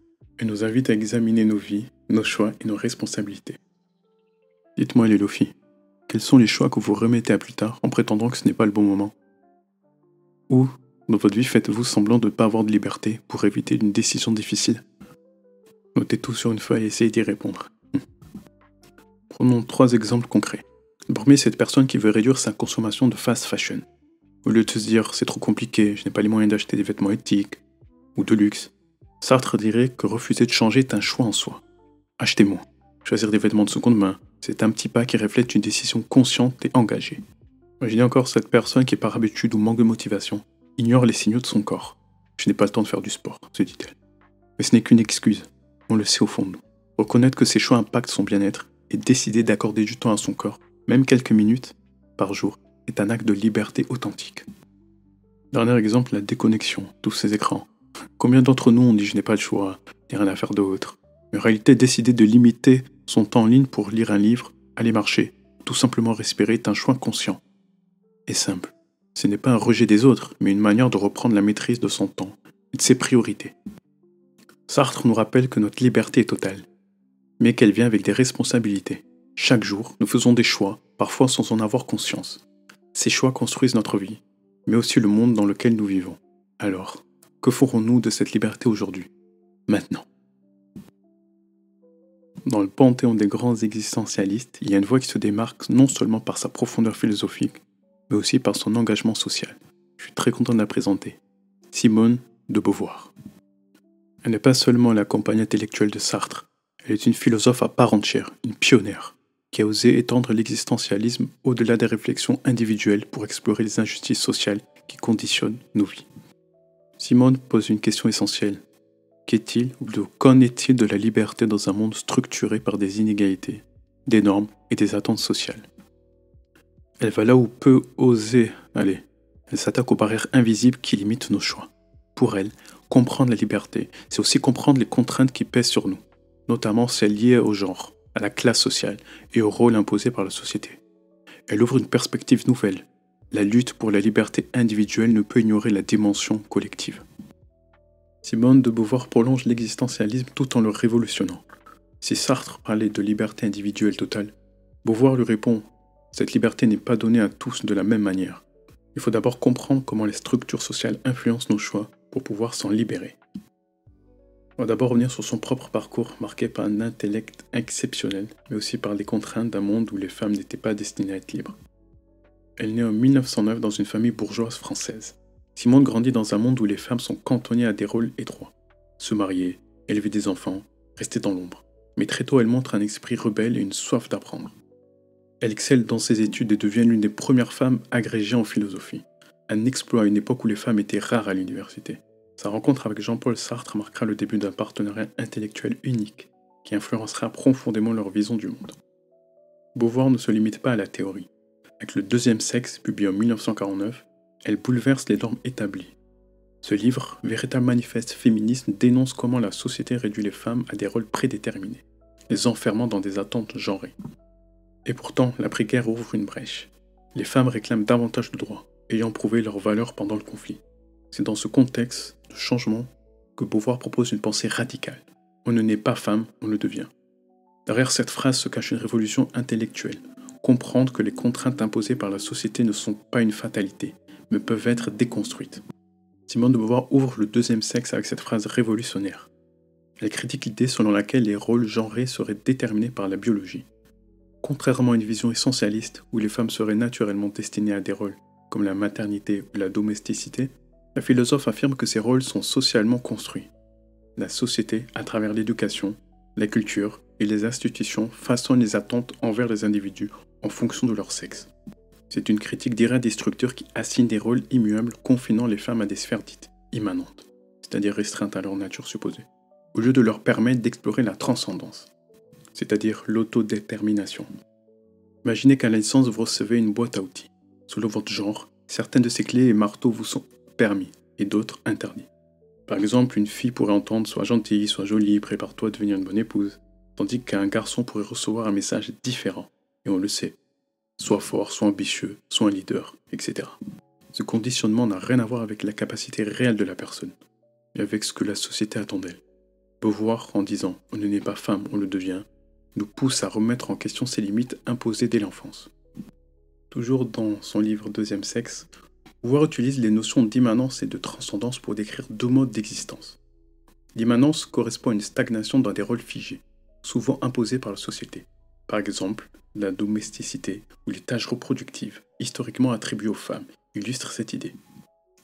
Il nous invite à examiner nos vies, nos choix et nos responsabilités. Dites-moi les Lofi, quels sont les choix que vous remettez à plus tard en prétendant que ce n'est pas le bon moment? Ou, dans votre vie, faites-vous semblant de ne pas avoir de liberté pour éviter une décision difficile? Notez tout sur une feuille et essayez d'y répondre. Prenons 3 exemples concrets. Le premier, c'est cette personne qui veut réduire sa consommation de fast fashion. Au lieu de se dire c'est trop compliqué, je n'ai pas les moyens d'acheter des vêtements éthiques ou de luxe, Sartre dirait que refuser de changer est un choix en soi. Achetez moins. Choisir des vêtements de seconde main, c'est un petit pas qui reflète une décision consciente et engagée. Imaginez encore cette personne qui, par habitude ou manque de motivation, ignore les signaux de son corps. Je n'ai pas le temps de faire du sport, se dit-elle. Mais ce n'est qu'une excuse. On le sait au fond de nous. Reconnaître que ses choix impactent son bien-être et décider d'accorder du temps à son corps, même quelques minutes par jour, est un acte de liberté authentique. Dernier exemple, la déconnexion, tous ces écrans. Combien d'entre nous ont dit je n'ai pas le choix, il n'y a rien à faire d'autre. Mais en réalité, décider de limiter son temps en ligne pour lire un livre, aller marcher, tout simplement respirer est un choix conscient. Et simple. Ce n'est pas un rejet des autres, mais une manière de reprendre la maîtrise de son temps et de ses priorités. Sartre nous rappelle que notre liberté est totale, mais qu'elle vient avec des responsabilités. Chaque jour, nous faisons des choix, parfois sans en avoir conscience. Ces choix construisent notre vie, mais aussi le monde dans lequel nous vivons. Alors, que ferons-nous de cette liberté aujourd'hui, maintenant? Dans le panthéon des grands existentialistes, il y a une voix qui se démarque non seulement par sa profondeur philosophique, mais aussi par son engagement social. Je suis très content de la présenter. Simone de Beauvoir. Elle n'est pas seulement la compagne intellectuelle de Sartre, elle est une philosophe à part entière, une pionnière, qui a osé étendre l'existentialisme au-delà des réflexions individuelles pour explorer les injustices sociales qui conditionnent nos vies. Simone pose une question essentielle. Qu'est-il ou qu'en est-il de la liberté dans un monde structuré par des inégalités, des normes et des attentes sociales? Elle va là où peut oser aller. Elle s'attaque aux barrières invisibles qui limitent nos choix. Pour elle, comprendre la liberté, c'est aussi comprendre les contraintes qui pèsent sur nous, notamment celles liées au genre, à la classe sociale et au rôle imposé par la société. Elle ouvre une perspective nouvelle. La lutte pour la liberté individuelle ne peut ignorer la dimension collective. Simone de Beauvoir prolonge l'existentialisme tout en le révolutionnant. Si Sartre parlait de liberté individuelle totale, Beauvoir lui répond « Cette liberté n'est pas donnée à tous de la même manière. Il faut d'abord comprendre comment les structures sociales influencent nos choix pour pouvoir s'en libérer. » On va d'abord revenir sur son propre parcours marqué par un intellect exceptionnel, mais aussi par les contraintes d'un monde où les femmes n'étaient pas destinées à être libres. Elle naît en 1909 dans une famille bourgeoise française. Simone grandit dans un monde où les femmes sont cantonnées à des rôles étroits. Se marier, élever des enfants, rester dans l'ombre. Mais très tôt, elle montre un esprit rebelle et une soif d'apprendre. Elle excelle dans ses études et devient l'une des premières femmes agrégées en philosophie. Un exploit à une époque où les femmes étaient rares à l'université. Sa rencontre avec Jean-Paul Sartre marquera le début d'un partenariat intellectuel unique qui influencera profondément leur vision du monde. Beauvoir ne se limite pas à la théorie. Avec Le Deuxième Sexe, publié en 1949, elle bouleverse les normes établies. Ce livre, véritable manifeste féministe, dénonce comment la société réduit les femmes à des rôles prédéterminés, les enfermant dans des attentes genrées. Et pourtant, l'après-guerre ouvre une brèche. Les femmes réclament davantage de droits, ayant prouvé leur valeur pendant le conflit. C'est dans ce contexte de changement que Beauvoir propose une pensée radicale. On ne naît pas femme, on le devient. Derrière cette phrase se cache une révolution intellectuelle. Comprendre que les contraintes imposées par la société ne sont pas une fatalité, mais peuvent être déconstruites. Simone de Beauvoir ouvre le deuxième sexe avec cette phrase révolutionnaire. Elle critique l'idée selon laquelle les rôles genrés seraient déterminés par la biologie. Contrairement à une vision essentialiste où les femmes seraient naturellement destinées à des rôles comme la maternité ou la domesticité, la philosophe affirme que ces rôles sont socialement construits. La société, à travers l'éducation, la culture et les institutions, façonne les attentes envers les individus en fonction de leur sexe. C'est une critique directe des structures qui assignent des rôles immuables confinant les femmes à des sphères dites immanentes, c'est-à-dire restreintes à leur nature supposée, au lieu de leur permettre d'explorer la transcendance, c'est-à-dire l'autodétermination. Imaginez qu'à la naissance vous recevez une boîte à outils. Selon votre genre, certaines de ces clés et marteaux vous sont permis et d'autres interdits. Par exemple, une fille pourrait entendre « sois gentille, sois jolie, prépare-toi à devenir une bonne épouse », tandis qu'un garçon pourrait recevoir un message différent, et on le sait. Sois fort, sois ambitieux, sois un leader, etc. Ce conditionnement n'a rien à voir avec la capacité réelle de la personne, mais avec ce que la société attend d'elle. Beauvoir, en disant « on ne naît pas femme, on le devient », nous pousse à remettre en question ces limites imposées dès l'enfance. Toujours dans son livre Deuxième sexe, Beauvoir utilise les notions d'immanence et de transcendance pour décrire deux modes d'existence. L'immanence correspond à une stagnation dans des rôles figés, souvent imposés par la société. Par exemple, la domesticité ou les tâches reproductives, historiquement attribuées aux femmes, illustrent cette idée.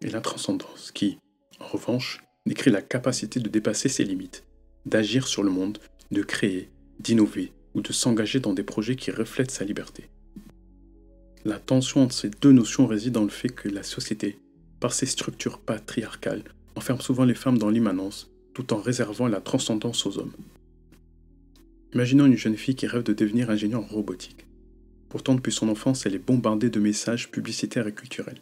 Et la transcendance, qui, en revanche, décrit la capacité de dépasser ses limites, d'agir sur le monde, de créer, d'innover ou de s'engager dans des projets qui reflètent sa liberté. La tension entre ces deux notions réside dans le fait que la société, par ses structures patriarcales, enferme souvent les femmes dans l'immanence, tout en réservant la transcendance aux hommes. Imaginons une jeune fille qui rêve de devenir ingénieure en robotique. Pourtant, depuis son enfance, elle est bombardée de messages publicitaires et culturels.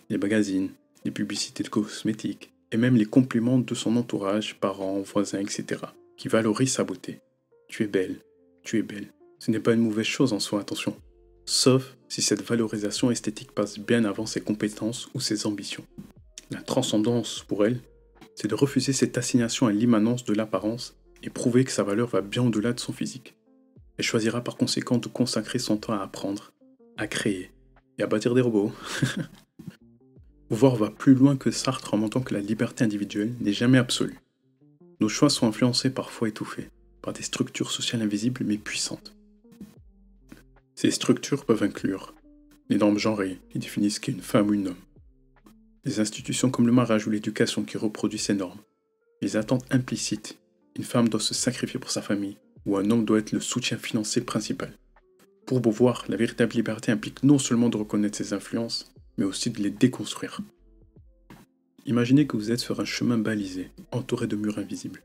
Les magazines, les publicités de cosmétiques, et même les compliments de son entourage, parents, voisins, etc., qui valorisent sa beauté. Tu es belle, tu es belle. Ce n'est pas une mauvaise chose en soi, attention. Sauf si cette valorisation esthétique passe bien avant ses compétences ou ses ambitions. La transcendance, pour elle, c'est de refuser cette assignation à l'immanence de l'apparence et prouver que sa valeur va bien au-delà de son physique. Elle choisira par conséquent de consacrer son temps à apprendre, à créer et à bâtir des robots. Beauvoir va plus loin que Sartre en montrant que la liberté individuelle n'est jamais absolue. Nos choix sont influencés, parfois étouffés, par des structures sociales invisibles mais puissantes. Ces structures peuvent inclure les normes genrées qui définissent qu'est une femme ou un homme, les institutions comme le mariage ou l'éducation qui reproduisent ces normes, les attentes implicites, une femme doit se sacrifier pour sa famille ou un homme doit être le soutien financier principal. Pour Beauvoir, la véritable liberté implique non seulement de reconnaître ses influences, mais aussi de les déconstruire. Imaginez que vous êtes sur un chemin balisé, entouré de murs invisibles.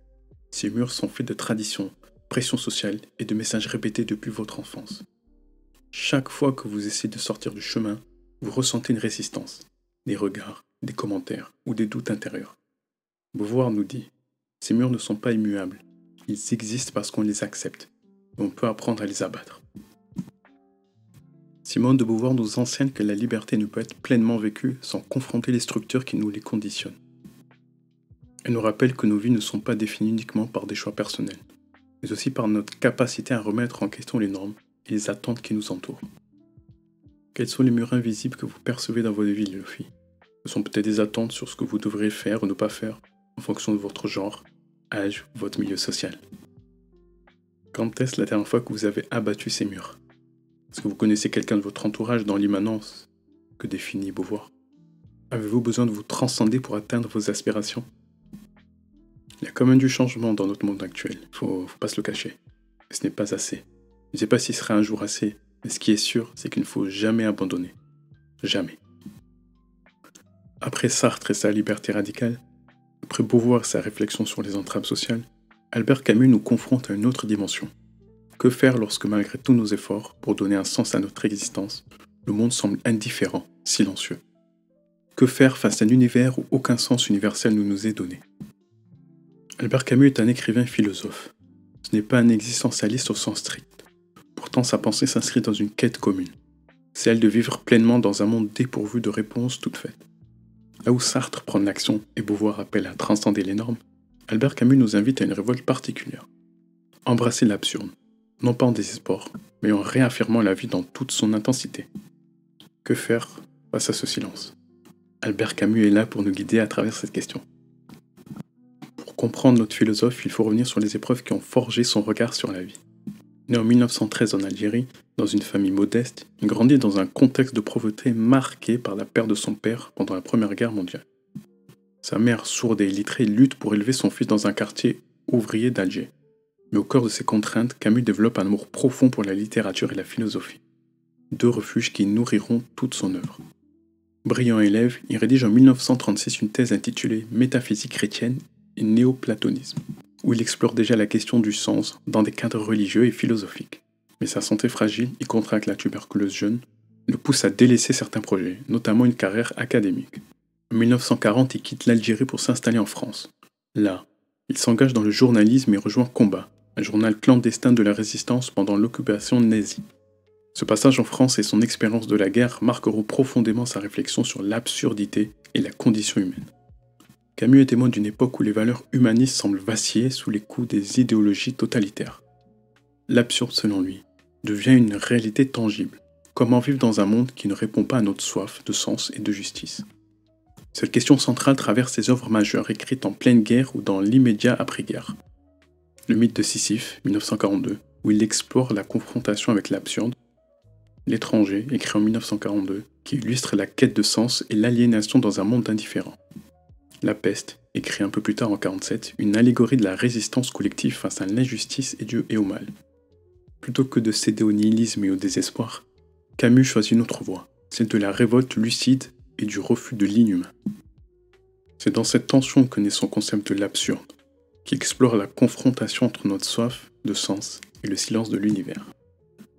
Ces murs sont faits de traditions, pression sociale et de messages répétés depuis votre enfance. Chaque fois que vous essayez de sortir du chemin, vous ressentez une résistance, des regards, des commentaires ou des doutes intérieurs. Beauvoir nous dit, ces murs ne sont pas immuables, ils existent parce qu'on les accepte, et on peut apprendre à les abattre. Simone de Beauvoir nous enseigne que la liberté ne peut être pleinement vécue sans confronter les structures qui nous les conditionnent. Elle nous rappelle que nos vies ne sont pas définies uniquement par des choix personnels, mais aussi par notre capacité à remettre en question les normes et les attentes qui nous entourent. Quels sont les murs invisibles que vous percevez dans votre vie, les filles ? Ce sont peut-être des attentes sur ce que vous devriez faire ou ne pas faire, en fonction de votre genre, âge ou votre milieu social. Quand est-ce la dernière fois que vous avez abattu ces murs ? Est-ce que vous connaissez quelqu'un de votre entourage dans l'immanence que définit Beauvoir ? Avez-vous besoin de vous transcender pour atteindre vos aspirations ? Il y a quand même du changement dans notre monde actuel, faut pas se le cacher. Mais ce n'est pas assez. Je ne sais pas s'il sera un jour assez, mais ce qui est sûr, c'est qu'il ne faut jamais abandonner. Jamais. Après Sartre et sa liberté radicale, après Beauvoir et sa réflexion sur les entraves sociales, Albert Camus nous confronte à une autre dimension. Que faire lorsque malgré tous nos efforts pour donner un sens à notre existence, le monde semble indifférent, silencieux ? Que faire face à un univers où aucun sens universel ne nous est donné ? Albert Camus est un écrivain philosophe. Ce n'est pas un existentialiste au sens strict. Pourtant, sa pensée s'inscrit dans une quête commune, celle de vivre pleinement dans un monde dépourvu de réponses toutes faites. Là où Sartre prend l'action et Beauvoir appelle à transcender les normes, Albert Camus nous invite à une révolte particulière. Embrasser l'absurde, non pas en désespoir, mais en réaffirmant la vie dans toute son intensité. Que faire face à ce silence? Albert Camus est là pour nous guider à travers cette question. Pour comprendre notre philosophe, il faut revenir sur les épreuves qui ont forgé son regard sur la vie. Né en 1913 en Algérie, dans une famille modeste, il grandit dans un contexte de pauvreté marqué par la perte de son père pendant la Première Guerre mondiale. Sa mère, sourde et illettrée, lutte pour élever son fils dans un quartier ouvrier d'Alger. Mais au cœur de ces contraintes, Camus développe un amour profond pour la littérature et la philosophie. Deux refuges qui nourriront toute son œuvre. Brillant élève, il rédige en 1936 une thèse intitulée Métaphysique chrétienne et néoplatonisme, où il explore déjà la question du sens dans des cadres religieux et philosophiques. Mais sa santé fragile, il contracte la tuberculose jeune, le pousse à délaisser certains projets, notamment une carrière académique. En 1940, il quitte l'Algérie pour s'installer en France. Là, il s'engage dans le journalisme et rejoint Combat, un journal clandestin de la résistance pendant l'occupation nazie. Ce passage en France et son expérience de la guerre marqueront profondément sa réflexion sur l'absurdité et la condition humaine. Camus est témoin d'une époque où les valeurs humanistes semblent vaciller sous les coups des idéologies totalitaires. L'absurde, selon lui, devient une réalité tangible. Comment vivre dans un monde qui ne répond pas à notre soif de sens et de justice? Cette question centrale traverse ses œuvres majeures écrites en pleine guerre ou dans l'immédiat après-guerre. Le mythe de Sisyphe, 1942, où il explore la confrontation avec l'absurde. L'étranger, écrit en 1942, qui illustre la quête de sens et l'aliénation dans un monde indifférent. La peste, écrit un peu plus tard en 1947, une allégorie de la résistance collective face à l'injustice et au mal. Plutôt que de céder au nihilisme et au désespoir, Camus choisit une autre voie, celle de la révolte lucide et du refus de l'inhumain. C'est dans cette tension que naît son concept de l'absurde, qui explore la confrontation entre notre soif de sens et le silence de l'univers.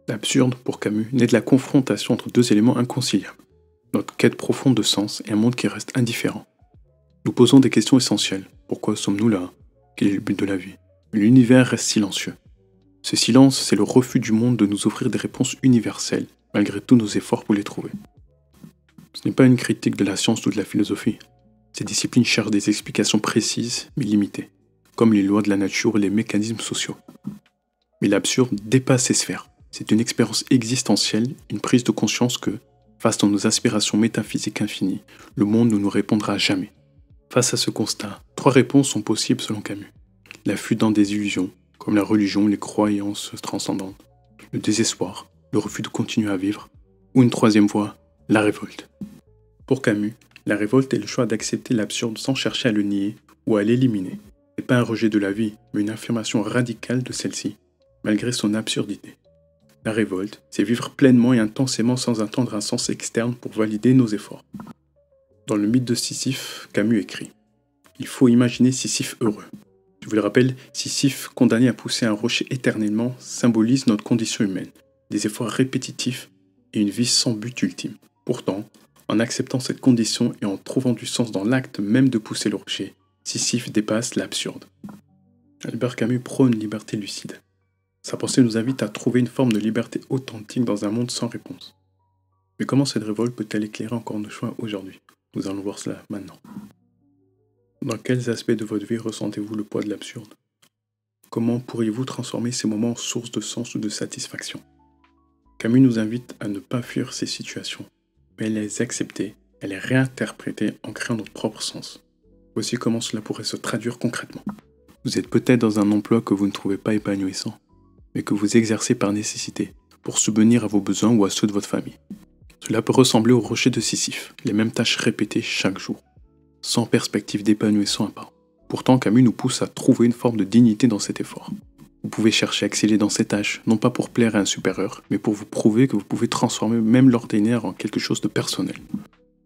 L'absurde, pour Camus, naît de la confrontation entre deux éléments inconciliables, notre quête profonde de sens et un monde qui reste indifférent. Nous posons des questions essentielles. Pourquoi sommes-nous là? Quel est le but de la vie? L'univers reste silencieux. Ce silence, c'est le refus du monde de nous offrir des réponses universelles, malgré tous nos efforts pour les trouver. Ce n'est pas une critique de la science ou de la philosophie. Ces disciplines cherchent des explications précises, mais limitées, comme les lois de la nature et les mécanismes sociaux. Mais l'absurde dépasse ces sphères. C'est une expérience existentielle, une prise de conscience que, face à nos aspirations métaphysiques infinies, le monde ne nous répondra jamais. Face à ce constat, 3 réponses sont possibles selon Camus. La fuite dans des illusions, comme la religion, les croyances transcendantes, le désespoir, le refus de continuer à vivre, ou une 3e voie, la révolte. Pour Camus, la révolte est le choix d'accepter l'absurde sans chercher à le nier ou à l'éliminer. Ce n'est pas un rejet de la vie, mais une affirmation radicale de celle-ci, malgré son absurdité. La révolte, c'est vivre pleinement et intensément sans attendre un sens externe pour valider nos efforts. Dans le mythe de Sisyphe, Camus écrit « Il faut imaginer Sisyphe heureux. Je vous le rappelle, Sisyphe, condamné à pousser un rocher éternellement, symbolise notre condition humaine, des efforts répétitifs et une vie sans but ultime. Pourtant, en acceptant cette condition et en trouvant du sens dans l'acte même de pousser le rocher, Sisyphe dépasse l'absurde. » Albert Camus prône une liberté lucide. Sa pensée nous invite à trouver une forme de liberté authentique dans un monde sans réponse. Mais comment cette révolte peut-elle éclairer encore nos choix aujourd'hui? Nous allons voir cela maintenant. Dans quels aspects de votre vie ressentez-vous le poids de l'absurde? Comment pourriez-vous transformer ces moments en source de sens ou de satisfaction? Camus nous invite à ne pas fuir ces situations, mais à les accepter, à les réinterpréter en créant notre propre sens. Voici comment cela pourrait se traduire concrètement. Vous êtes peut-être dans un emploi que vous ne trouvez pas épanouissant, mais que vous exercez par nécessité, pour subvenir à vos besoins ou à ceux de votre famille. Cela peut ressembler au rocher de Sisyphe, les mêmes tâches répétées chaque jour, sans perspective d'épanouissement à part. Pourtant, Camus nous pousse à trouver une forme de dignité dans cet effort. Vous pouvez chercher à exceller dans ces tâches, non pas pour plaire à un supérieur, mais pour vous prouver que vous pouvez transformer même l'ordinaire en quelque chose de personnel.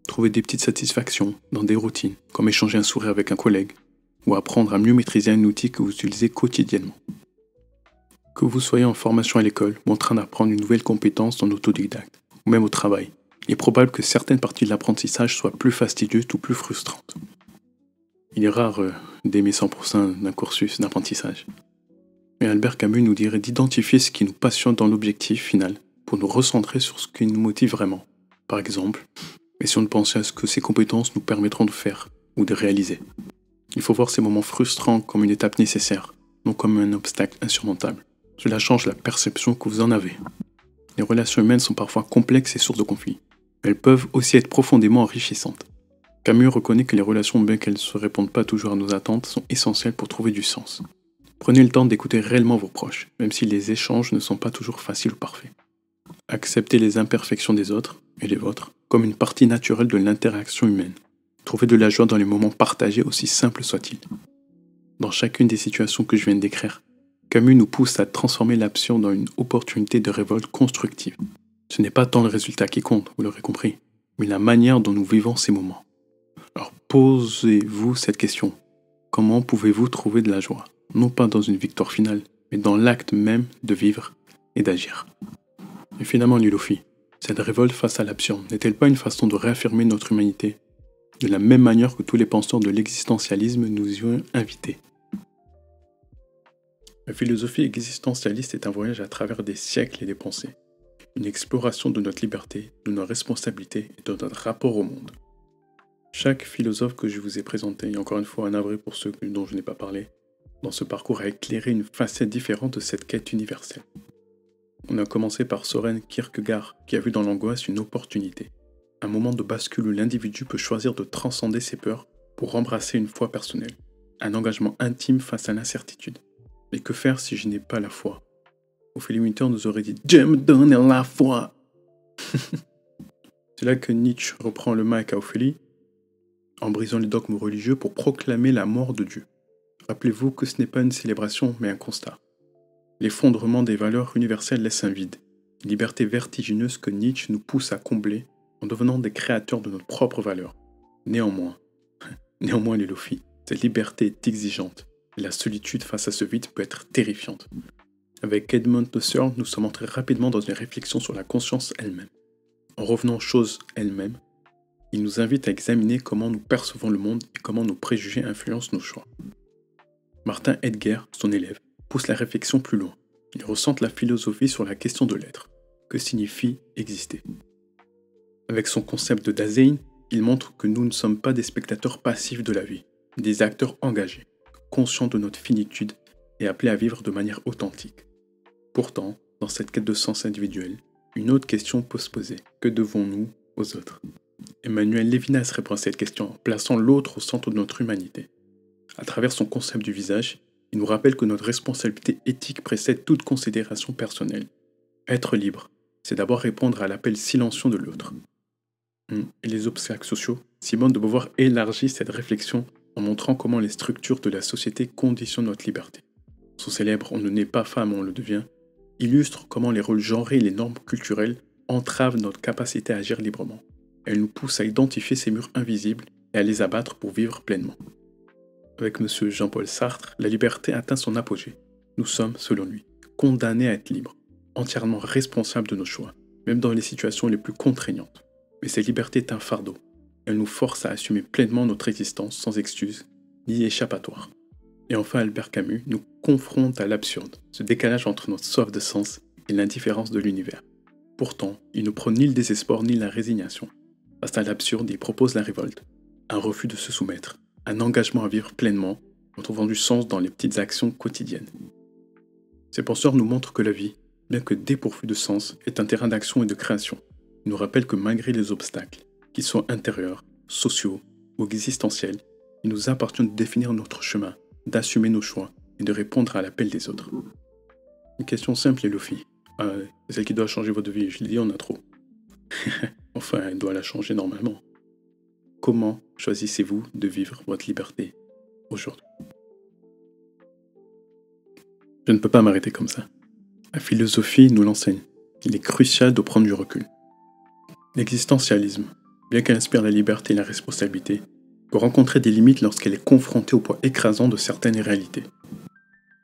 Trouver des petites satisfactions dans des routines, comme échanger un sourire avec un collègue, ou apprendre à mieux maîtriser un outil que vous utilisez quotidiennement. Que vous soyez en formation à l'école ou en train d'apprendre une nouvelle compétence en autodidacte, ou même au travail, il est probable que certaines parties de l'apprentissage soient plus fastidieuses ou plus frustrantes. Il est rare d'aimer 100% d'un cursus d'apprentissage. Mais Albert Camus nous dirait d'identifier ce qui nous passionne dans l'objectif final pour nous recentrer sur ce qui nous motive vraiment. Par exemple, essayons de penser à ce que ces compétences nous permettront de faire ou de réaliser. Il faut voir ces moments frustrants comme une étape nécessaire, non comme un obstacle insurmontable. Cela change la perception que vous en avez. Les relations humaines sont parfois complexes et sources de conflits, mais elles peuvent aussi être profondément enrichissantes. Camus reconnaît que les relations, bien qu'elles ne se répondent pas toujours à nos attentes, sont essentielles pour trouver du sens. Prenez le temps d'écouter réellement vos proches, même si les échanges ne sont pas toujours faciles ou parfaits. Acceptez les imperfections des autres, et les vôtres, comme une partie naturelle de l'interaction humaine. Trouvez de la joie dans les moments partagés, aussi simples soient-ils. Dans chacune des situations que je viens de décrire, Camus nous pousse à transformer l'absurde en une opportunité de révolte constructive. Ce n'est pas tant le résultat qui compte, vous l'aurez compris, mais la manière dont nous vivons ces moments. Alors posez-vous cette question. Comment pouvez-vous trouver de la joie? Non pas dans une victoire finale, mais dans l'acte même de vivre et d'agir. Et finalement, Luffy, cette révolte face à l'absurde n'est-elle pas une façon de réaffirmer notre humanité, de la même manière que tous les penseurs de l'existentialisme nous y ont invités? La philosophie existentialiste est un voyage à travers des siècles et des pensées, une exploration de notre liberté, de nos responsabilités et de notre rapport au monde. Chaque philosophe que je vous ai présenté, et encore une fois un navré pour ceux dont je n'ai pas parlé, dans ce parcours a éclairé une facette différente de cette quête universelle. On a commencé par Søren Kierkegaard, qui a vu dans l'angoisse une opportunité, un moment de bascule où l'individu peut choisir de transcender ses peurs pour embrasser une foi personnelle, un engagement intime face à l'incertitude. Mais que faire si je n'ai pas la foi? Ophélie Winter nous aurait dit « Dieu me donne la foi !» C'est là que Nietzsche reprend le mic à Ophélie, en brisant les dogmes religieux pour proclamer la mort de Dieu. Rappelez-vous que ce n'est pas une célébration, mais un constat. L'effondrement des valeurs universelles laisse un vide, une liberté vertigineuse que Nietzsche nous pousse à combler en devenant des créateurs de notre propre valeur. Néanmoins, les Luffy, cette liberté est exigeante, et la solitude face à ce vide peut être terrifiante. Avec Edmund Husserl, nous sommes entrés rapidement dans une réflexion sur la conscience elle-même. En revenant aux choses elles-mêmes, il nous invite à examiner comment nous percevons le monde et comment nos préjugés influencent nos choix. Martin Heidegger, son élève, pousse la réflexion plus loin. Il ressente la philosophie sur la question de l'être. Que signifie exister? Avec son concept de Dasein, il montre que nous ne sommes pas des spectateurs passifs de la vie, mais des acteurs engagés, conscients de notre finitude et appelés à vivre de manière authentique. Pourtant, dans cette quête de sens individuel, une autre question peut se poser. Que devons-nous aux autres? Emmanuel Lévinas répond à cette question en plaçant l'autre au centre de notre humanité. À travers son concept du visage, il nous rappelle que notre responsabilité éthique précède toute considération personnelle. Être libre, c'est d'abord répondre à l'appel silencieux de l'autre. Et les obstacles sociaux, Simone de Beauvoir élargit cette réflexion en montrant comment les structures de la société conditionnent notre liberté. Son célèbre « On ne naît pas femme, on le devient » illustre comment les rôles genrés et les normes culturelles entravent notre capacité à agir librement. Elle nous pousse à identifier ces murs invisibles et à les abattre pour vivre pleinement. Avec M. Jean-Paul Sartre, la liberté atteint son apogée. Nous sommes, selon lui, condamnés à être libres, entièrement responsables de nos choix, même dans les situations les plus contraignantes. Mais cette liberté est un fardeau. Elle nous force à assumer pleinement notre existence sans excuse ni échappatoire. Et enfin, Albert Camus nous confronte à l'absurde, ce décalage entre notre soif de sens et l'indifférence de l'univers. Pourtant, il ne prône ni le désespoir ni la résignation. Face à l'absurde, il propose la révolte, un refus de se soumettre, un engagement à vivre pleinement, en trouvant du sens dans les petites actions quotidiennes. Ces penseurs nous montrent que la vie, bien que dépourvue de sens, est un terrain d'action et de création. Ils nous rappellent que malgré les obstacles, qu'ils soient intérieurs, sociaux ou existentiels, il nous appartient de définir notre chemin, d'assumer nos choix et de répondre à l'appel des autres. Une question simple, les Luffy. C'est celle qui doit changer votre vie, je l'ai dit, on a trop. Enfin, elle doit la changer normalement. Comment choisissez-vous de vivre votre liberté aujourd'hui? Je ne peux pas m'arrêter comme ça. La philosophie nous l'enseigne. Il est crucial de prendre du recul. L'existentialisme, bien qu'elle inspire la liberté et la responsabilité, peut rencontrer des limites lorsqu'elle est confrontée au poids écrasant de certaines réalités.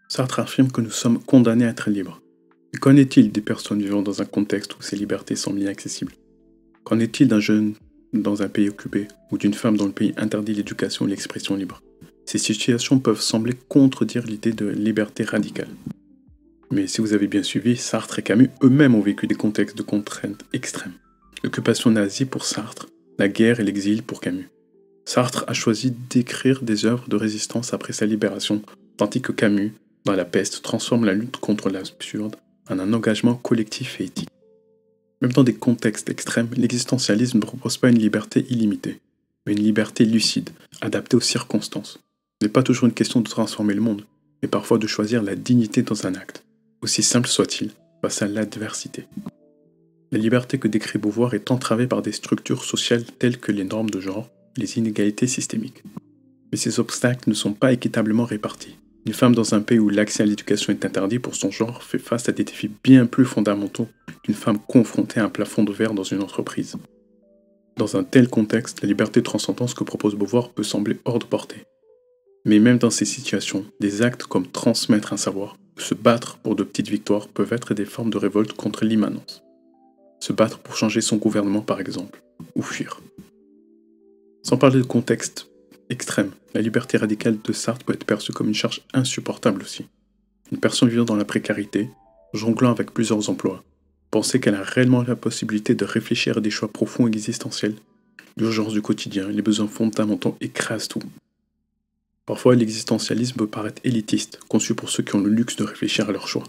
Sartre affirme que nous sommes condamnés à être libres. Mais qu'en est-il des personnes vivant dans un contexte où ces libertés semblent inaccessibles? Qu'en est-il d'un jeune dans un pays occupé ou d'une femme dont le pays interdit l'éducation et l'expression libre? Ces situations peuvent sembler contredire l'idée de liberté radicale. Mais si vous avez bien suivi, Sartre et Camus eux-mêmes ont vécu des contextes de contraintes extrêmes. L'occupation nazie pour Sartre, la guerre et l'exil pour Camus. Sartre a choisi d'écrire des œuvres de résistance après sa libération, tandis que Camus, dans La Peste, transforme la lutte contre l'absurde en un engagement collectif et éthique. Même dans des contextes extrêmes, l'existentialisme ne propose pas une liberté illimitée, mais une liberté lucide, adaptée aux circonstances. Ce n'est pas toujours une question de transformer le monde, mais parfois de choisir la dignité dans un acte, aussi simple soit-il, face à l'adversité. La liberté que décrit Beauvoir est entravée par des structures sociales telles que les normes de genre, les inégalités systémiques. Mais ces obstacles ne sont pas équitablement répartis. Une femme dans un pays où l'accès à l'éducation est interdit pour son genre fait face à des défis bien plus fondamentaux qu'une femme confrontée à un plafond de verre dans une entreprise. Dans un tel contexte, la liberté de transcendance que propose Beauvoir peut sembler hors de portée. Mais même dans ces situations, des actes comme transmettre un savoir ou se battre pour de petites victoires peuvent être des formes de révolte contre l'immanence. Se battre pour changer son gouvernement par exemple, ou fuir. Sans parler de contexte extrême, la liberté radicale de Sartre peut être perçue comme une charge insupportable aussi. Une personne vivant dans la précarité, jonglant avec plusieurs emplois, penser qu'elle a réellement la possibilité de réfléchir à des choix profonds et existentiels, l'urgence du quotidien, les besoins fondamentaux écrasent tout. Parfois, l'existentialisme peut paraître élitiste, conçu pour ceux qui ont le luxe de réfléchir à leurs choix.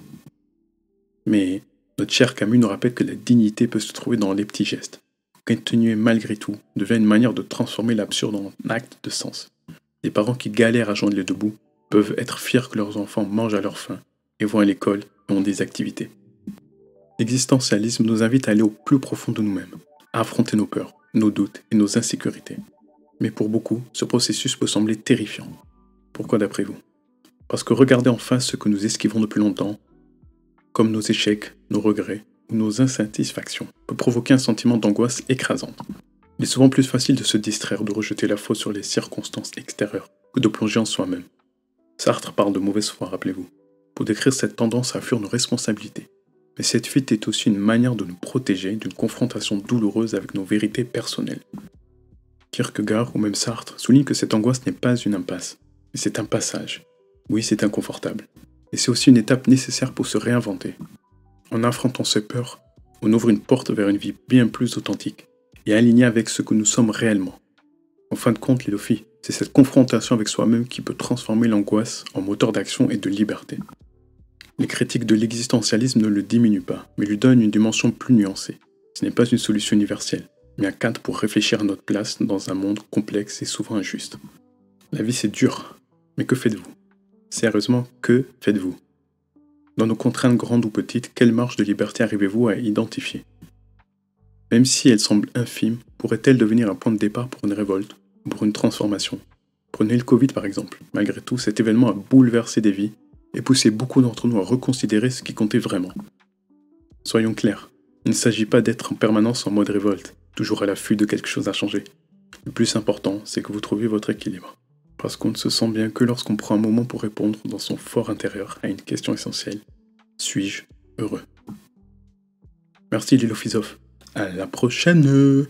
Mais notre cher Camus nous rappelle que la dignité peut se trouver dans les petits gestes. Continuer malgré tout devient une manière de transformer l'absurde en acte de sens. Des parents qui galèrent à joindre les deux bouts peuvent être fiers que leurs enfants mangent à leur faim et vont à l'école et ont des activités. L'existentialisme nous invite à aller au plus profond de nous-mêmes, à affronter nos peurs, nos doutes et nos insécurités. Mais pour beaucoup, ce processus peut sembler terrifiant. Pourquoi d'après vous? Parce que regarder en face ce que nous esquivons depuis longtemps, comme nos échecs, nos regrets ou nos insatisfactions, peut provoquer un sentiment d'angoisse écrasante. Il est souvent plus facile de se distraire, de rejeter la faute sur les circonstances extérieures, que de plonger en soi-même. Sartre parle de mauvaise foi, rappelez-vous, pour décrire cette tendance à fuir nos responsabilités. Mais cette fuite est aussi une manière de nous protéger d'une confrontation douloureuse avec nos vérités personnelles. Kierkegaard ou même Sartre soulignent que cette angoisse n'est pas une impasse, mais c'est un passage. Oui, c'est inconfortable. Et c'est aussi une étape nécessaire pour se réinventer. En affrontant ces peurs, on ouvre une porte vers une vie bien plus authentique et alignée avec ce que nous sommes réellement. En fin de compte, les Lofi, c'est cette confrontation avec soi-même qui peut transformer l'angoisse en moteur d'action et de liberté. Les critiques de l'existentialisme ne le diminuent pas, mais lui donnent une dimension plus nuancée. Ce n'est pas une solution universelle, mais un cadre pour réfléchir à notre place dans un monde complexe et souvent injuste. La vie c'est dur, mais que faites-vous? Sérieusement, que faites-vous? Dans nos contraintes grandes ou petites, quelle marge de liberté arrivez-vous à identifier? Même si elle semble infime, pourrait-elle devenir un point de départ pour une révolte ou pour une transformation? Prenez le Covid par exemple. Malgré tout, cet événement a bouleversé des vies et poussé beaucoup d'entre nous à reconsidérer ce qui comptait vraiment. Soyons clairs, il ne s'agit pas d'être en permanence en mode révolte, toujours à l'affût de quelque chose à changer. Le plus important, c'est que vous trouviez votre équilibre. Parce qu'on ne se sent bien que lorsqu'on prend un moment pour répondre dans son fort intérieur à une question essentielle. Suis-je heureux? Merci Lilo Philosophe. À la prochaine!